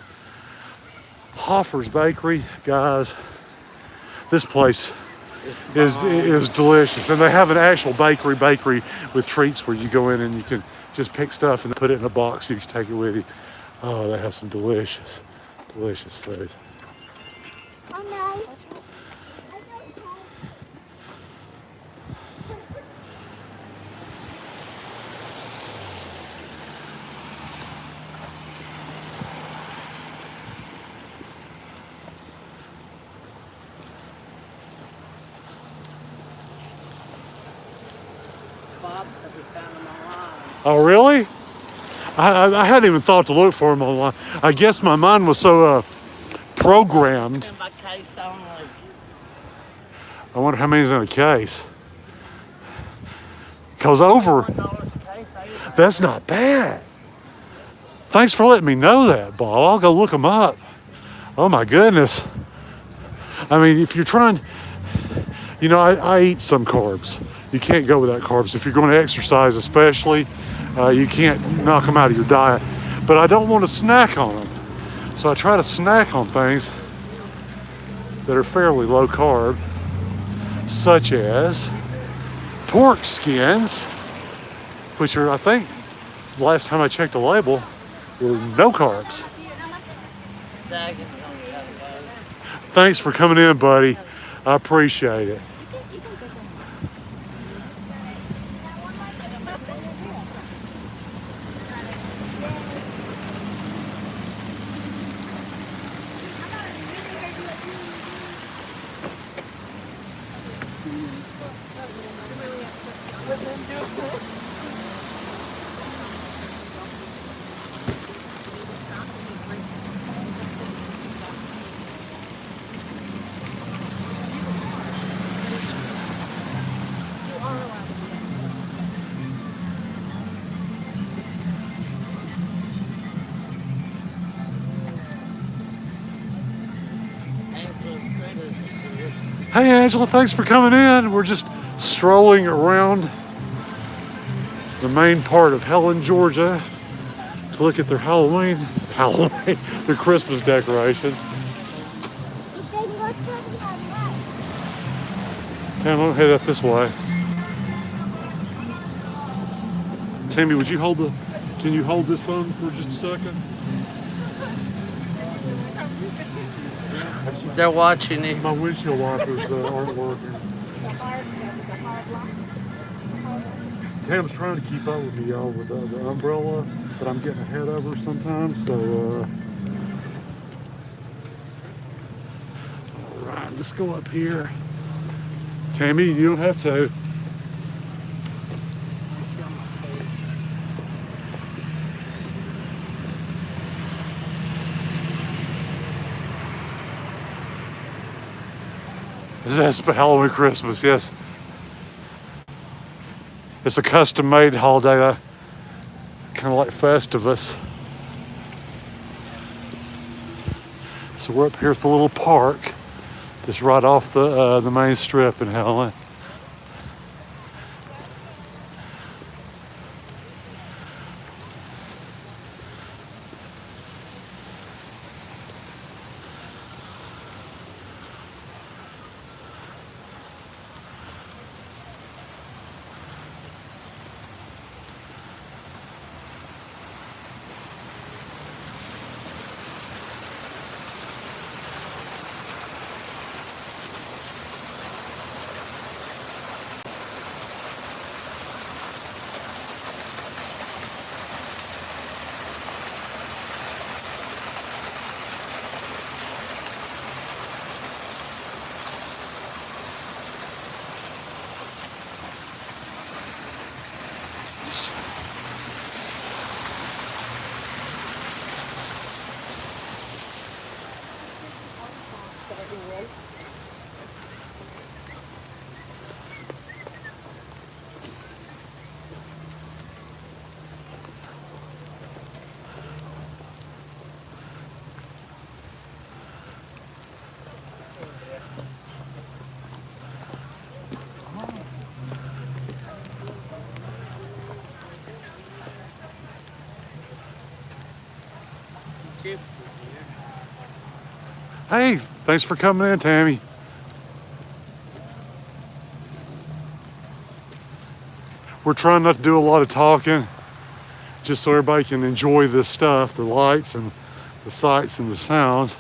Hoffer's Bakery, guys, this place is delicious, and they have an actual bakery with treats where you go in and you can just pick stuff and put it in a box so you can take it with you. Oh, they have some delicious food. Oh no. Bob said we found them online. Oh, really? I hadn't even thought to look for them online. I guess my mind was so programmed. Send by case only. I wonder how many's in a case. Because over, $1 a case. that's not bad. Thanks for letting me know that, Bob. I'll go look them up. Oh my goodness. I mean, if you're trying, you know, I eat some carbs. You can't go without carbs. If you're going to exercise especially, you can't knock them out of your diet. But I don't want to snack on them. So I try to snack on things that are fairly low carb, such as pork skins, which are, I think, last time I checked the label, were no carbs. Thanks for coming in, buddy. I appreciate it. Hey, Angela, thanks for coming in. We're just strolling around the main part of Helen, Georgia to look at their their Christmas decorations. Tam, I'm gonna head up this way. Tammy, can you hold this phone for just a second? They're watching it. My windshield wipers aren't working. Tam's trying to keep up with me, y'all, with the umbrella, but I'm getting ahead of her sometimes, so all right, let's go up here. Tammy, you don't have to. This is Halloween Christmas, yes. It's a custom-made holiday, kind of like Festivus. So we're up here at the little park that's right off the main strip in Helen. Gibbs is here. Hey, thanks for coming in, Tammy. We're trying not to do a lot of talking, just so everybody can enjoy this stuff, the lights and the sights and the sounds.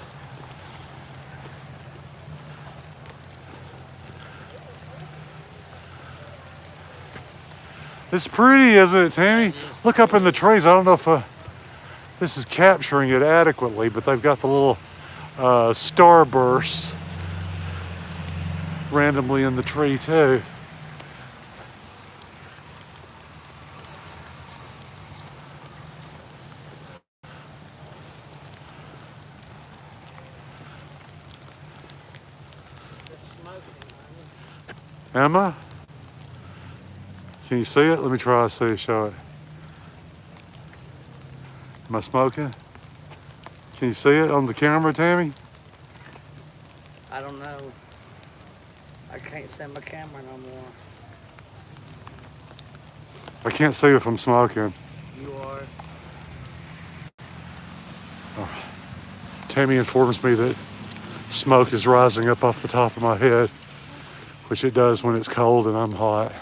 It's pretty, isn't it, Tammy? Look up in the trees. I don't know if this is capturing it adequately, but they've got the little starbursts randomly in the tree too. They're smoking, honey. Emma, can you see it? Let me try to show it. Am I smoking? Can you see it on the camera, Tammy? I don't know. I can't send my camera no more. I can't see if I'm smoking. You are. Tammy informs me that smoke is rising up off the top of my head, which it does when it's cold and I'm hot.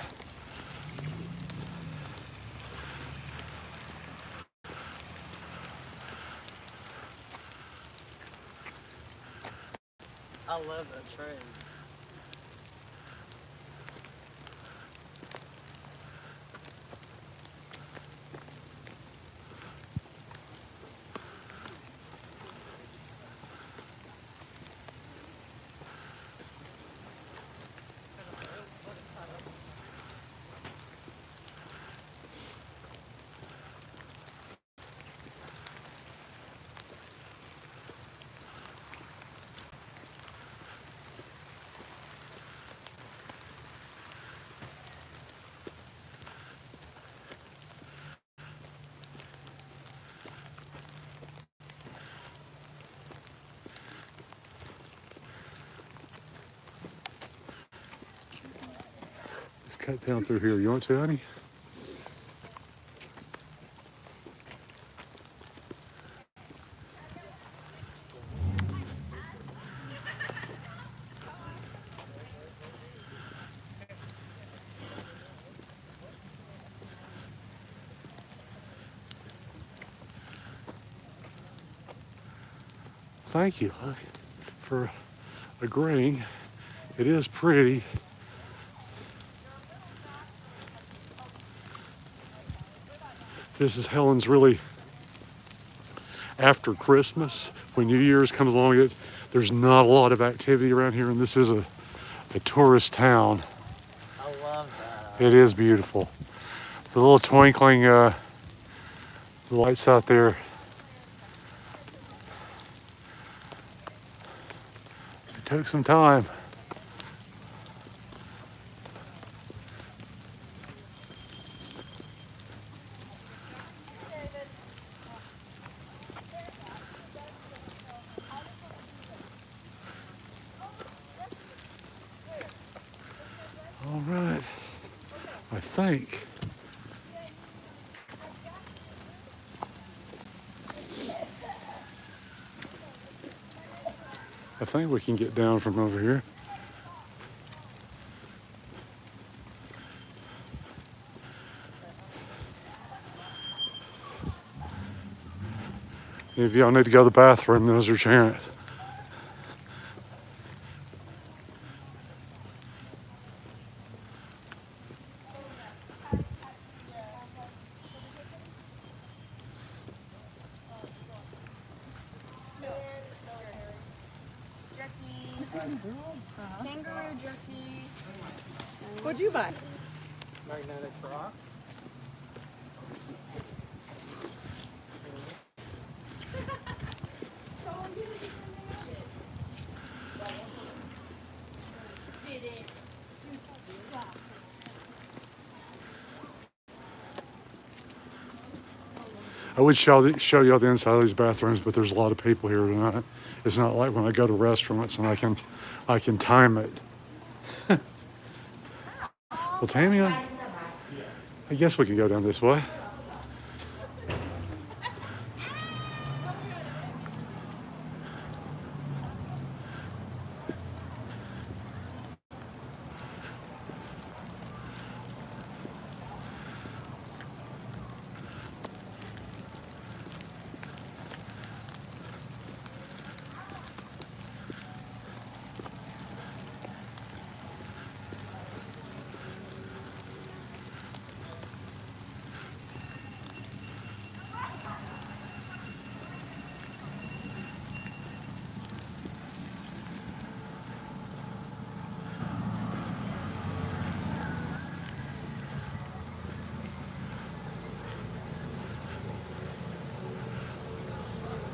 I love that tree. Let's cut down through here. You want to, honey? Thank you for agreeing. It is pretty. This is Helen's really after Christmas. When New Year's comes along, there's not a lot of activity around here, and this is a tourist town. I love that. It is beautiful. The little twinkling lights out there. It took some time. All right, I think. I think we can get down from over here. If y'all need to go to the bathroom, those are your chance. Kangaroo jerky. What'd you buy? Magnetic rock. I would show y'all the inside of these bathrooms, but there's a lot of people here tonight. It's not like when I go to restaurants and I can time it. Well, Tammy, I guess we can go down this way.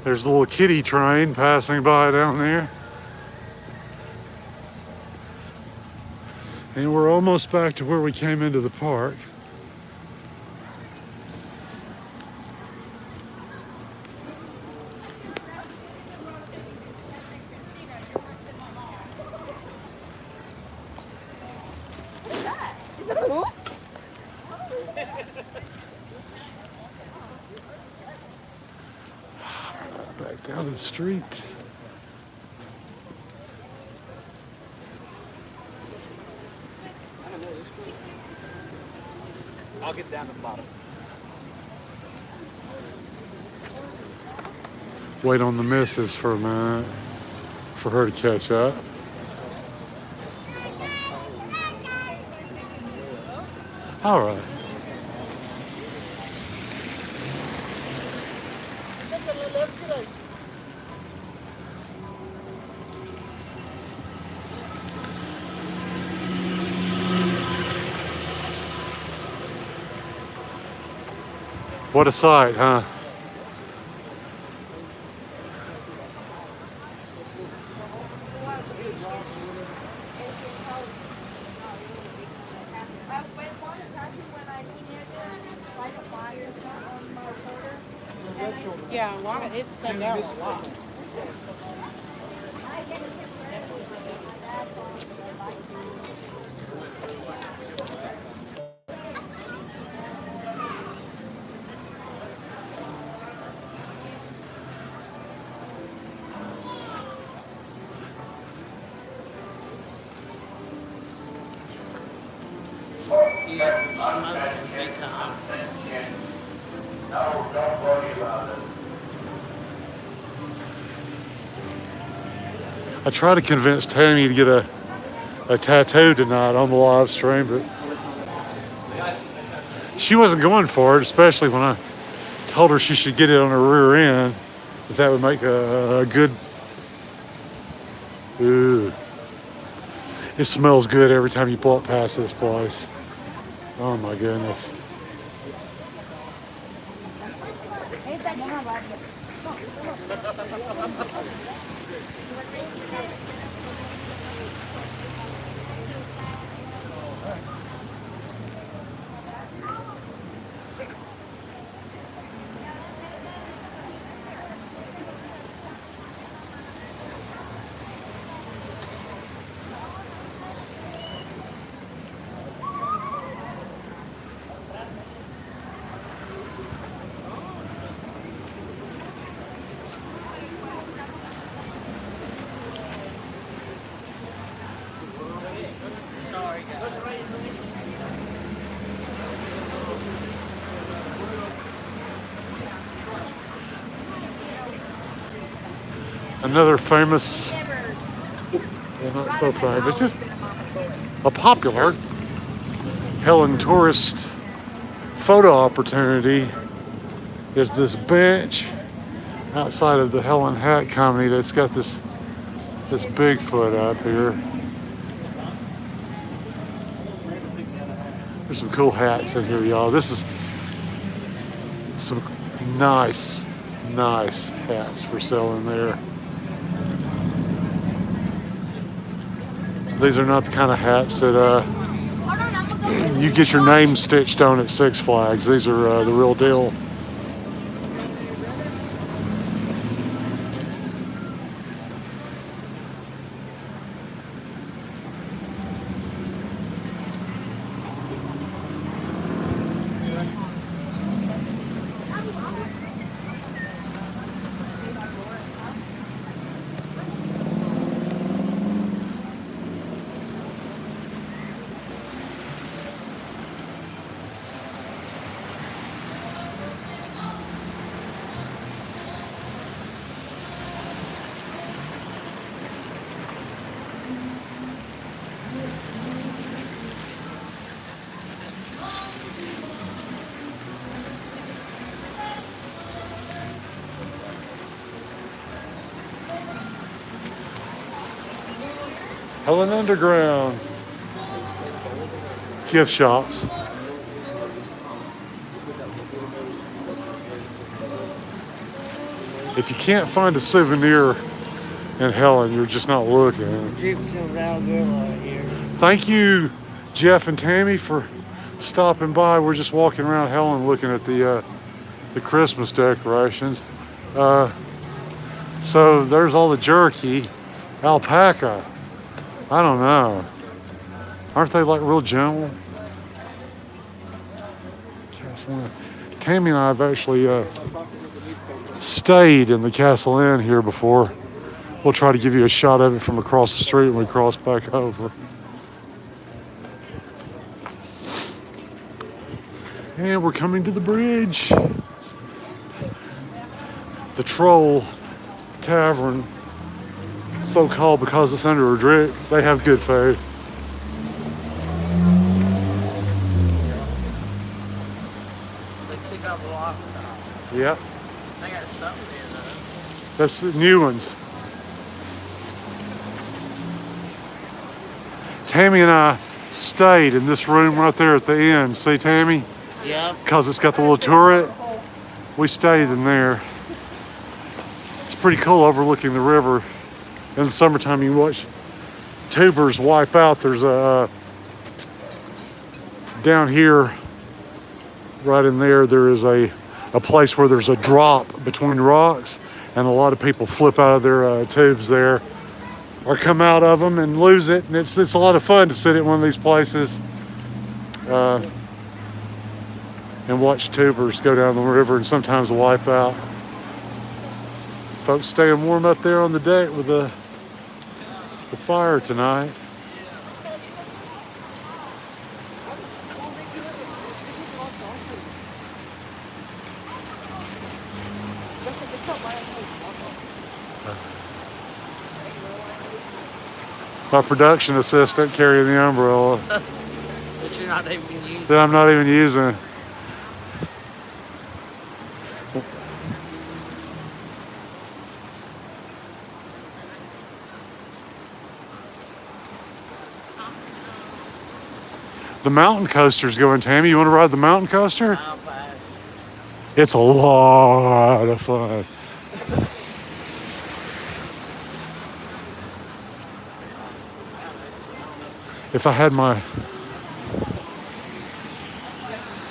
There's a little kiddie train passing by down there. And we're almost back to where we came into the park. Back down to the street. I'll get down to the bottom. Wait on the missus for a minute for her to catch up. All right. What a sight, huh? Yeah, a lot of it's thinned out a lot. You smoke big time. No, don't worry about it. I tried to convince Tammy to get a tattoo tonight on the live stream, but she wasn't going for it, especially when I told her she should get it on her rear end, that would make a good... Ooh. It smells good every time you walk past this place. Oh my goodness. Another famous, well, not so famous, just a popular Helen tourist photo opportunity is this bench outside of the Helen Hat Company that's got this Bigfoot up here. There's some cool hats in here, y'all. This is some nice hats for sale in there. These are not the kind of hats that you get your name stitched on at Six Flags. These are the real deal. Helen Underground. Gift shops. If you can't find a souvenir in Helen, you're just not looking. Gypsy around girl here. Thank you, Jeff and Tammy, for stopping by. We're just walking around Helen looking at the Christmas decorations. So there's all the jerky. Alpaca. I don't know. Aren't they like real gentle? Tammy and I have actually stayed in the Castle Inn here before. We'll try to give you a shot of it from across the street when we cross back over. And we're coming to the bridge. The Troll Tavern, so called because it's under a brick. They have good food. They took out the locks out. Yep, They got something there though. that's the new ones. Tammy and I stayed in this room right there at the end. See, Tammy? Yep. Because it's got the little turret. We stayed in there. It's pretty cool overlooking the river. In the summertime, you can watch tubers wipe out. There's a down here, right in there, there is a place where there's a drop between rocks, and a lot of people flip out of their tubes there, or come out of them and lose it. And it's a lot of fun to sit at one of these places and watch tubers go down the river and sometimes wipe out. Folks staying warm up there on the deck with the fire tonight. My production assistant carrying the umbrella That you're not even using. that I'm not even using. The mountain coaster's going, Tammy. You want to ride the mountain coaster? I'll pass. It's a lot of fun. If I had my...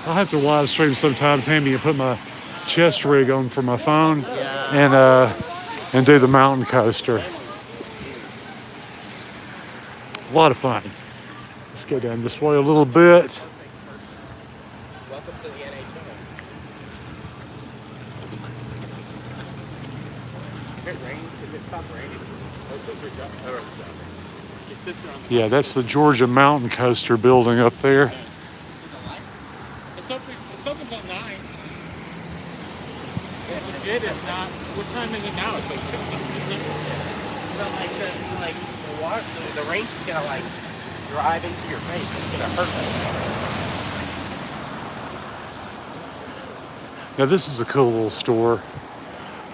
I'll have to live stream sometime, Tammy, and put my chest rig on for my phone and do the mountain coaster. A lot of fun. Let's go down this way a little bit. Welcome to the NHL. It rained. Did it stop raining? Yeah, that's the Georgia Mountain Coaster building up there. It's open till 9. It is not. What time is it now? It's like 6 something, isn't it? But like the water, the rain's just gonna like drive into your face. It's gonna hurt us. Now this is a cool little store.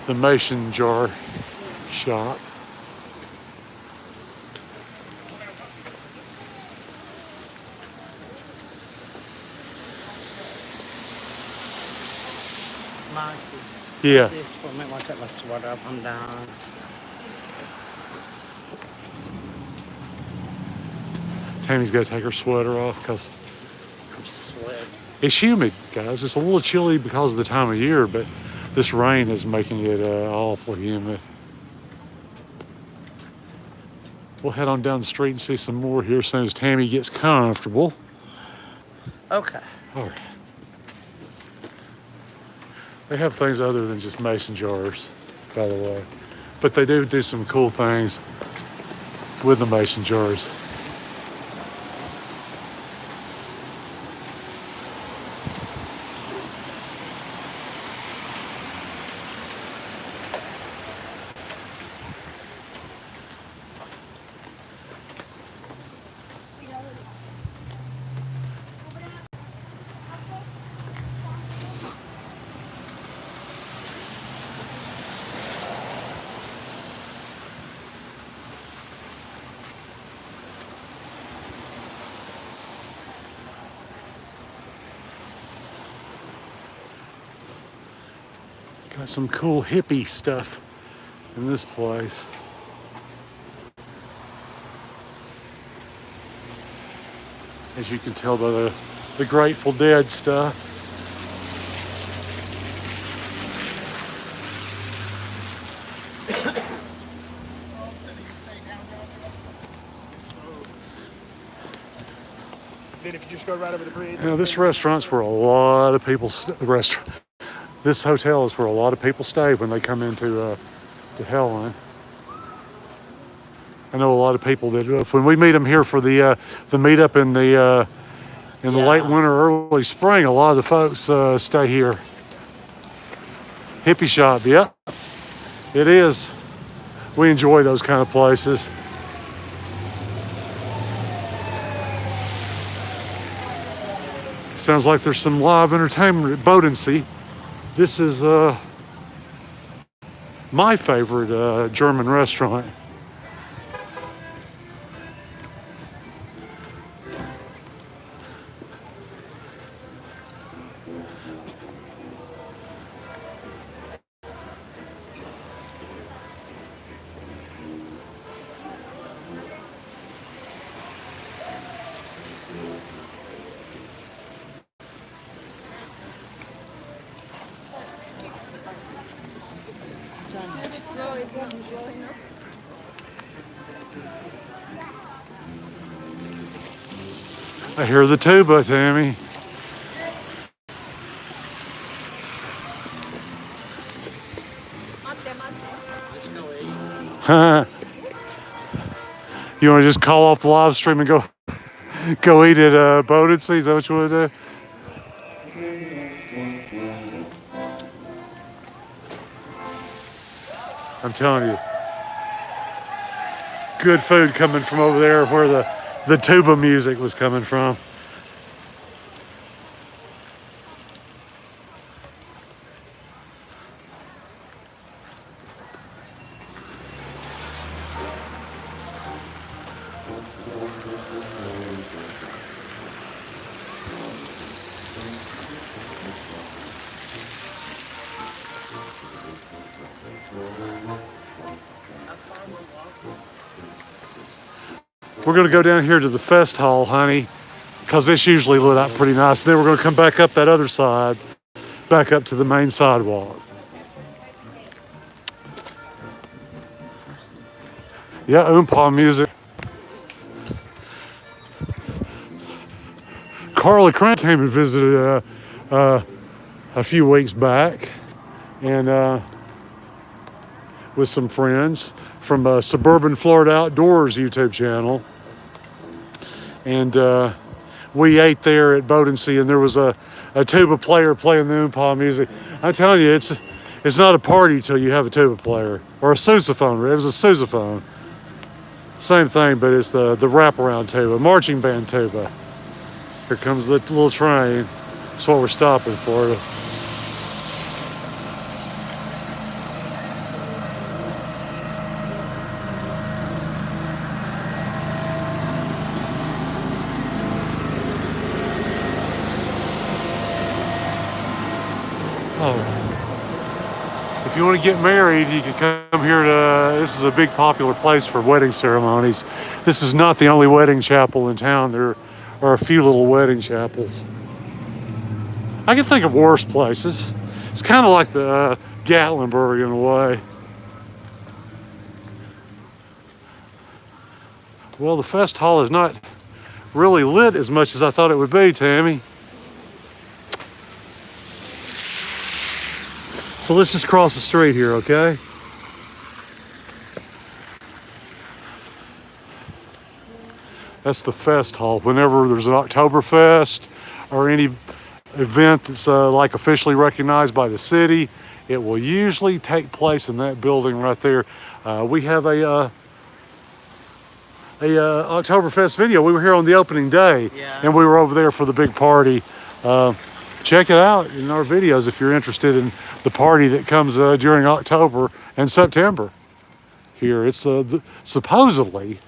The Mason Jar Shop. Mikey. Yeah. This for me. I want to take my sweater off. I'm down. Tammy's got to take her sweater off because I'm sweating. it's humid, guys. It's a little chilly because of the time of year, but this rain is making it awful humid. We'll head on down the street and see some more here as soon as Tammy gets comfortable. Okay. All right. They have things other than just mason jars, by the way. But they do some cool things with the mason jars. Got some cool hippie stuff in this place. As you can tell by the Grateful Dead stuff. Then if you just go right over the bridge. You know, this restaurant's where a lot of people. This hotel is where a lot of people stay when they come into to Helen. I know a lot of people that when we meet them here for the meetup in the late winter, early spring, a lot of the folks stay here. Hippie shop, yep, it is. We enjoy those kind of places. Sounds like there's some live entertainment at Bodensee. This is my favorite German restaurant. I hear the tuba, Tammy. Let's go eat. You want to just call off the live stream and go eat at Bodensee? Is that what you want to do? I'm telling you, good food coming from over there where the tuba music was coming from. We're going to go down here to the fest hall, honey, because it's usually lit up pretty nice. And then we're going to come back up that other side, back up to the main sidewalk. Yeah, Oompa music. Carla Crane came and visited a few weeks back, and with some friends from Suburban Florida Outdoors YouTube channel. And we ate there at Bodensee, and there was a tuba player playing the Oompa music. I'm telling you, it's not a party till you have a tuba player. Or a sousaphone. It was a sousaphone. Same thing, but it's the wraparound tuba, marching band tuba. Here comes the little train. That's what we're stopping for. If you want to get married, you can come here to, this is a big popular place for wedding ceremonies. This is not the only wedding chapel in town. There are a few little wedding chapels. I can think of worse places. It's kind of like the Gatlinburg in a way. Well, the fest hall is not really lit as much as I thought it would be, Tammy. So let's just cross the street here, okay? That's the fest hall. Whenever there's an Oktoberfest or any event that's like officially recognized by the city, it will usually take place in that building right there. We have a Oktoberfest video. We were here on the opening day, and we were over there for the big party. Check it out in our videos if you're interested in the party that comes during October and September here. It's supposedly,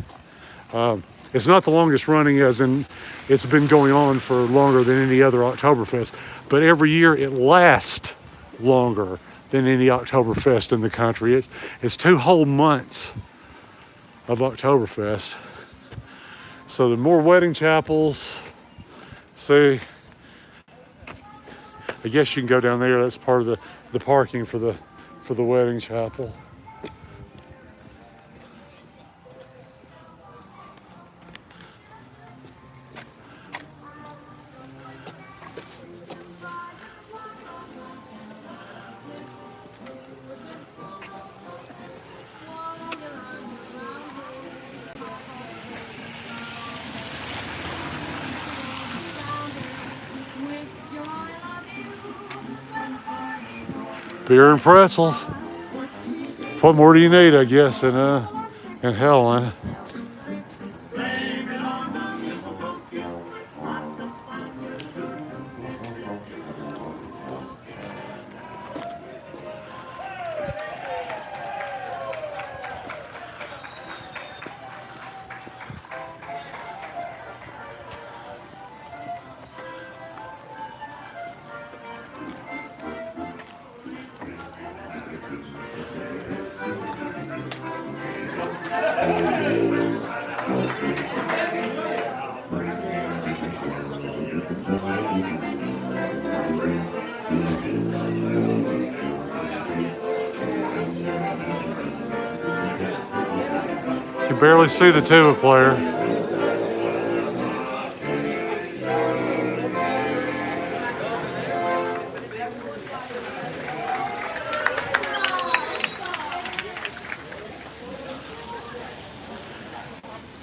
it's not the longest running, as in it's been going on for longer than any other Oktoberfest, but every year it lasts longer than any Oktoberfest in the country. It's 2 whole months of Oktoberfest. So the more wedding chapels. See, I guess you can go down there. That's part of the parking for the wedding chapel. Beer and pretzels. What more do you need, I guess, in Helen? You can barely see the tuba player.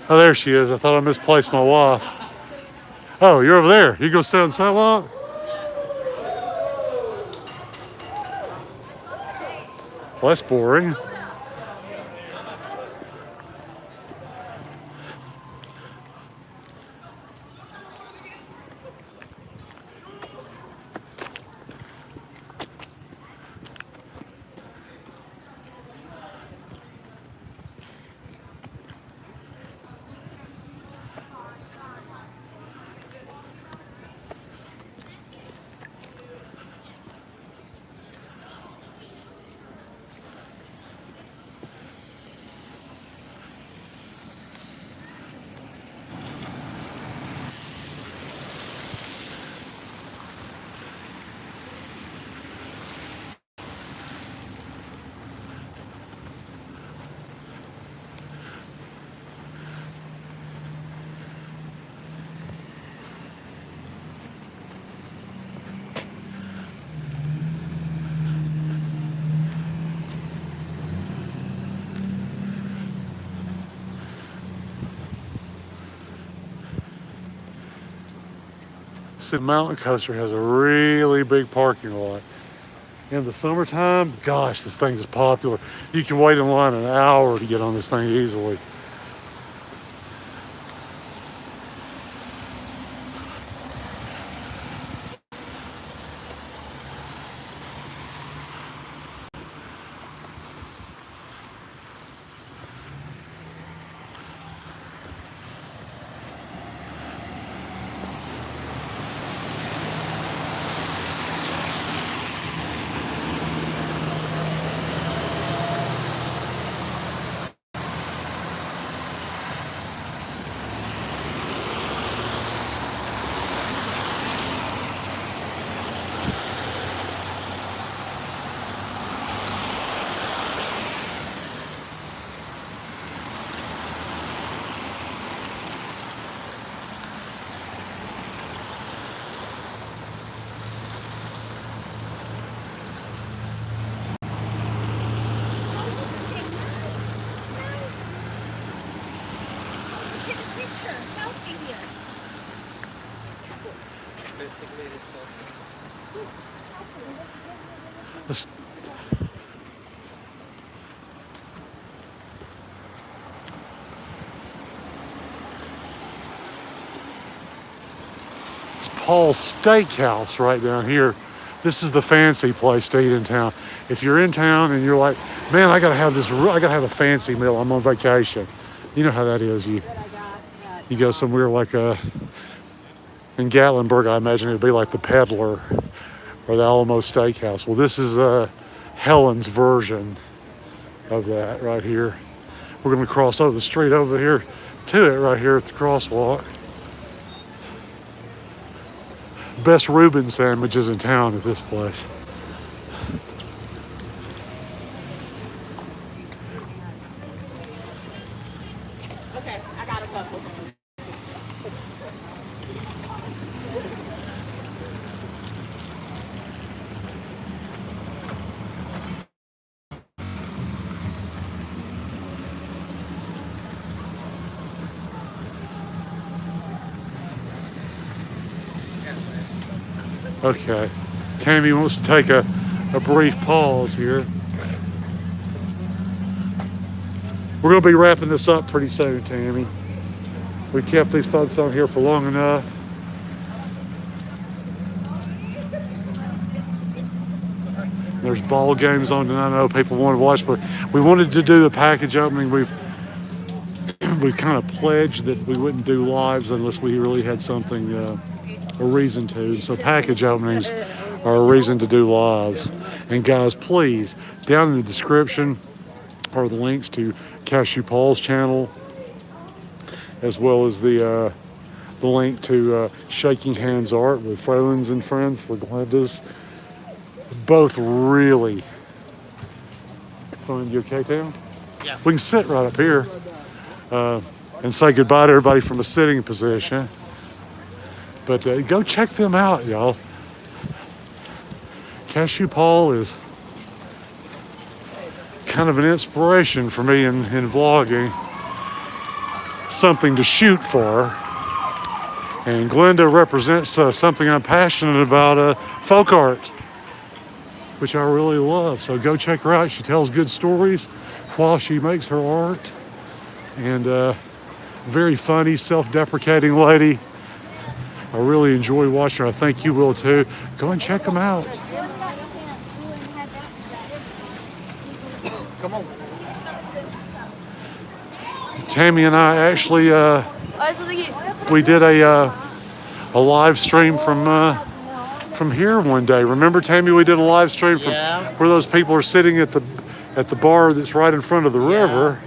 Oh, there she is. I thought I misplaced my wife. Oh, you're over there. You go stay on the sidewalk? Well, that's boring. The mountain coaster has a really big parking lot. In the summertime, gosh, this thing is popular. You can wait in line an hour to get on this thing easily. This, it's Paul's Steakhouse right down here. This is the fancy place to eat in town. If you're in town and you're like, man, I gotta have a fancy meal. I'm on vacation. You know how that is. You go somewhere like in Gatlinburg, I imagine it'd be like the Peddler or the Alamo Steakhouse. Well, this is Helen's version of that right here. We're going to cross over the street over here to it right here at the crosswalk. Best Reuben sandwiches in town at this place. Okay, I got a couple. Okay. Tammy wants to take a brief pause here. We're going to be wrapping this up pretty soon, Tammy. We kept these folks on here for long enough. There's ball games on tonight. I know people want to watch, but we wanted to do the package opening. We kind of pledged that we wouldn't do lives unless we really had something, a reason to. So package openings are a reason to do lives. And guys, please, down in the description are the links to Cashew Paul's channel, as well as the link to Shaking Hands Art with Fralins and Friends. We're glad this. Both really fun. You okay, Tam? Yeah. We can sit right up here and say goodbye to everybody from a sitting position. But go check them out, y'all. Cashew Paul is kind of an inspiration for me in vlogging. Something to shoot for. And Glenda represents something I'm passionate about, folk art, which I really love. So go check her out. She tells good stories while she makes her art. And very funny, self-deprecating lady. I really enjoy watching her. I think you will too. Go and check them out. Come on. Tammy and I actually, we did a live stream from here one day. Remember, Tammy, we did a live stream from where those people are sitting at the bar that's right in front of the river.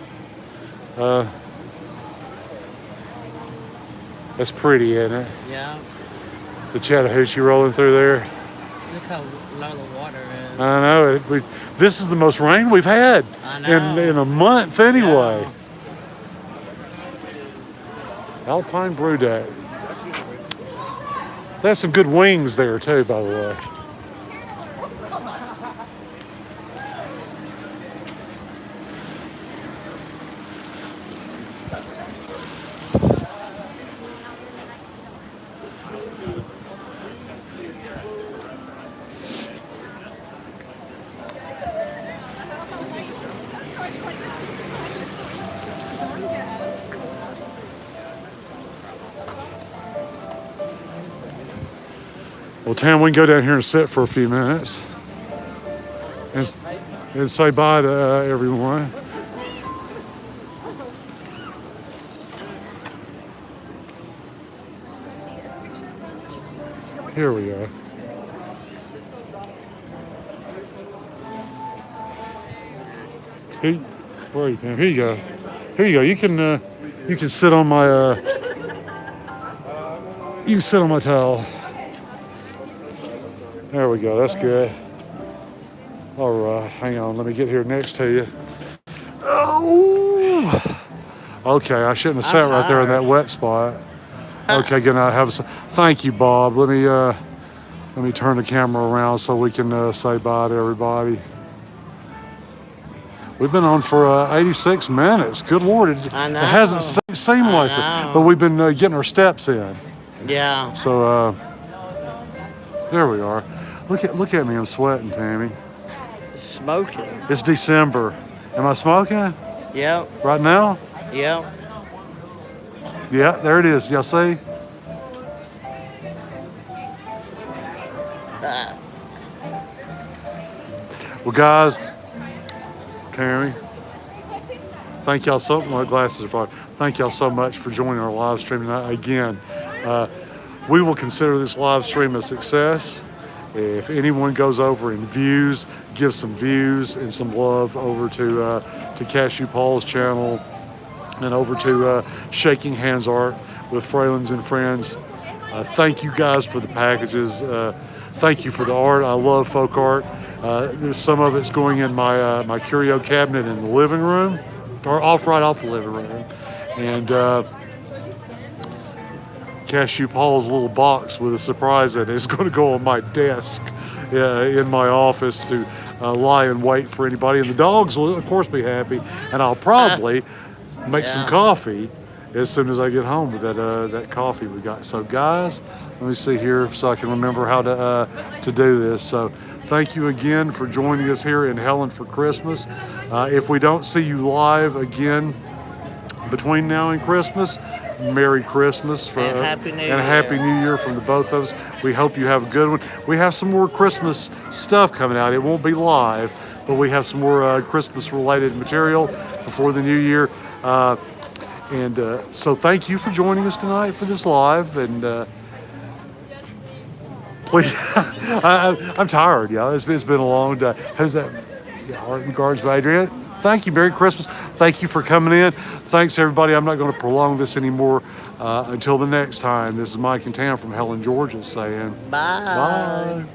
That's pretty, isn't it? Yeah. The Chattahoochee rolling through there. Look how low the water is. I know. This is the most rain we've had I know. in a month anyway. Yeah. Alpine Brew Day. They have some good wings there too, by the way. Well, Tam, we can go down here and sit for a few minutes and say bye to everyone. Here we go. Where are you, Tam? Here you go. Here you go. You can sit on my you can sit on my towel. There we go, that's good. All right, hang on, let me get here next to you. Oh! Okay, I shouldn't have sat right there in that wet spot. Okay, good night. Thank you, Bob. Let me turn the camera around so we can say bye to everybody. We've been on for 86 minutes. Good Lord, I know. It hasn't seemed like it, but we've been getting our steps in. Yeah. So there we are. Look at me, I'm sweating, Tammy. Smoking. It's December. Am I smoking? Yep. Right now? Yep. Yeah, there it is. Y'all see? Well, guys, Tammy, thank y'all so much. My glasses are fogged. Thank y'all so much for joining our live stream tonight. Again, we will consider this live stream a success. If anyone goes over and views, give some views and some love over to Cashew Paul's channel and over to Shaking Hands Art with Fralins and Friends. Thank you guys for the packages. Thank you for the art. I love folk art. There's some of it's going in my curio cabinet in the living room, or right off the living room. And Cashew Paul's little box with a surprise in it is going to go on my desk in my office to lie in wait for anybody. And the dogs will, of course, be happy. And I'll probably make some coffee as soon as I get home with that coffee we got. So, guys, let me see here so I can remember how to do this. So, thank you again for joining us here in Helen for Christmas. If we don't see you live again between now and Christmas, Merry Christmas And Happy New and a Happy New Year from the both of us. We hope you have a good one. We have some more Christmas stuff coming out. It won't be live, but we have some more Christmas related material before the new year. So thank you for joining us tonight for this live. And please, I'm tired, y'all. It's been a long day. How's that? Yeah, Art and Regards by Adrienne. Thank you. Merry Christmas. Thank you for coming in. Thanks, everybody. I'm not going to prolong this anymore until the next time. This is Mike and Tam from Helen, Georgia saying Bye. bye.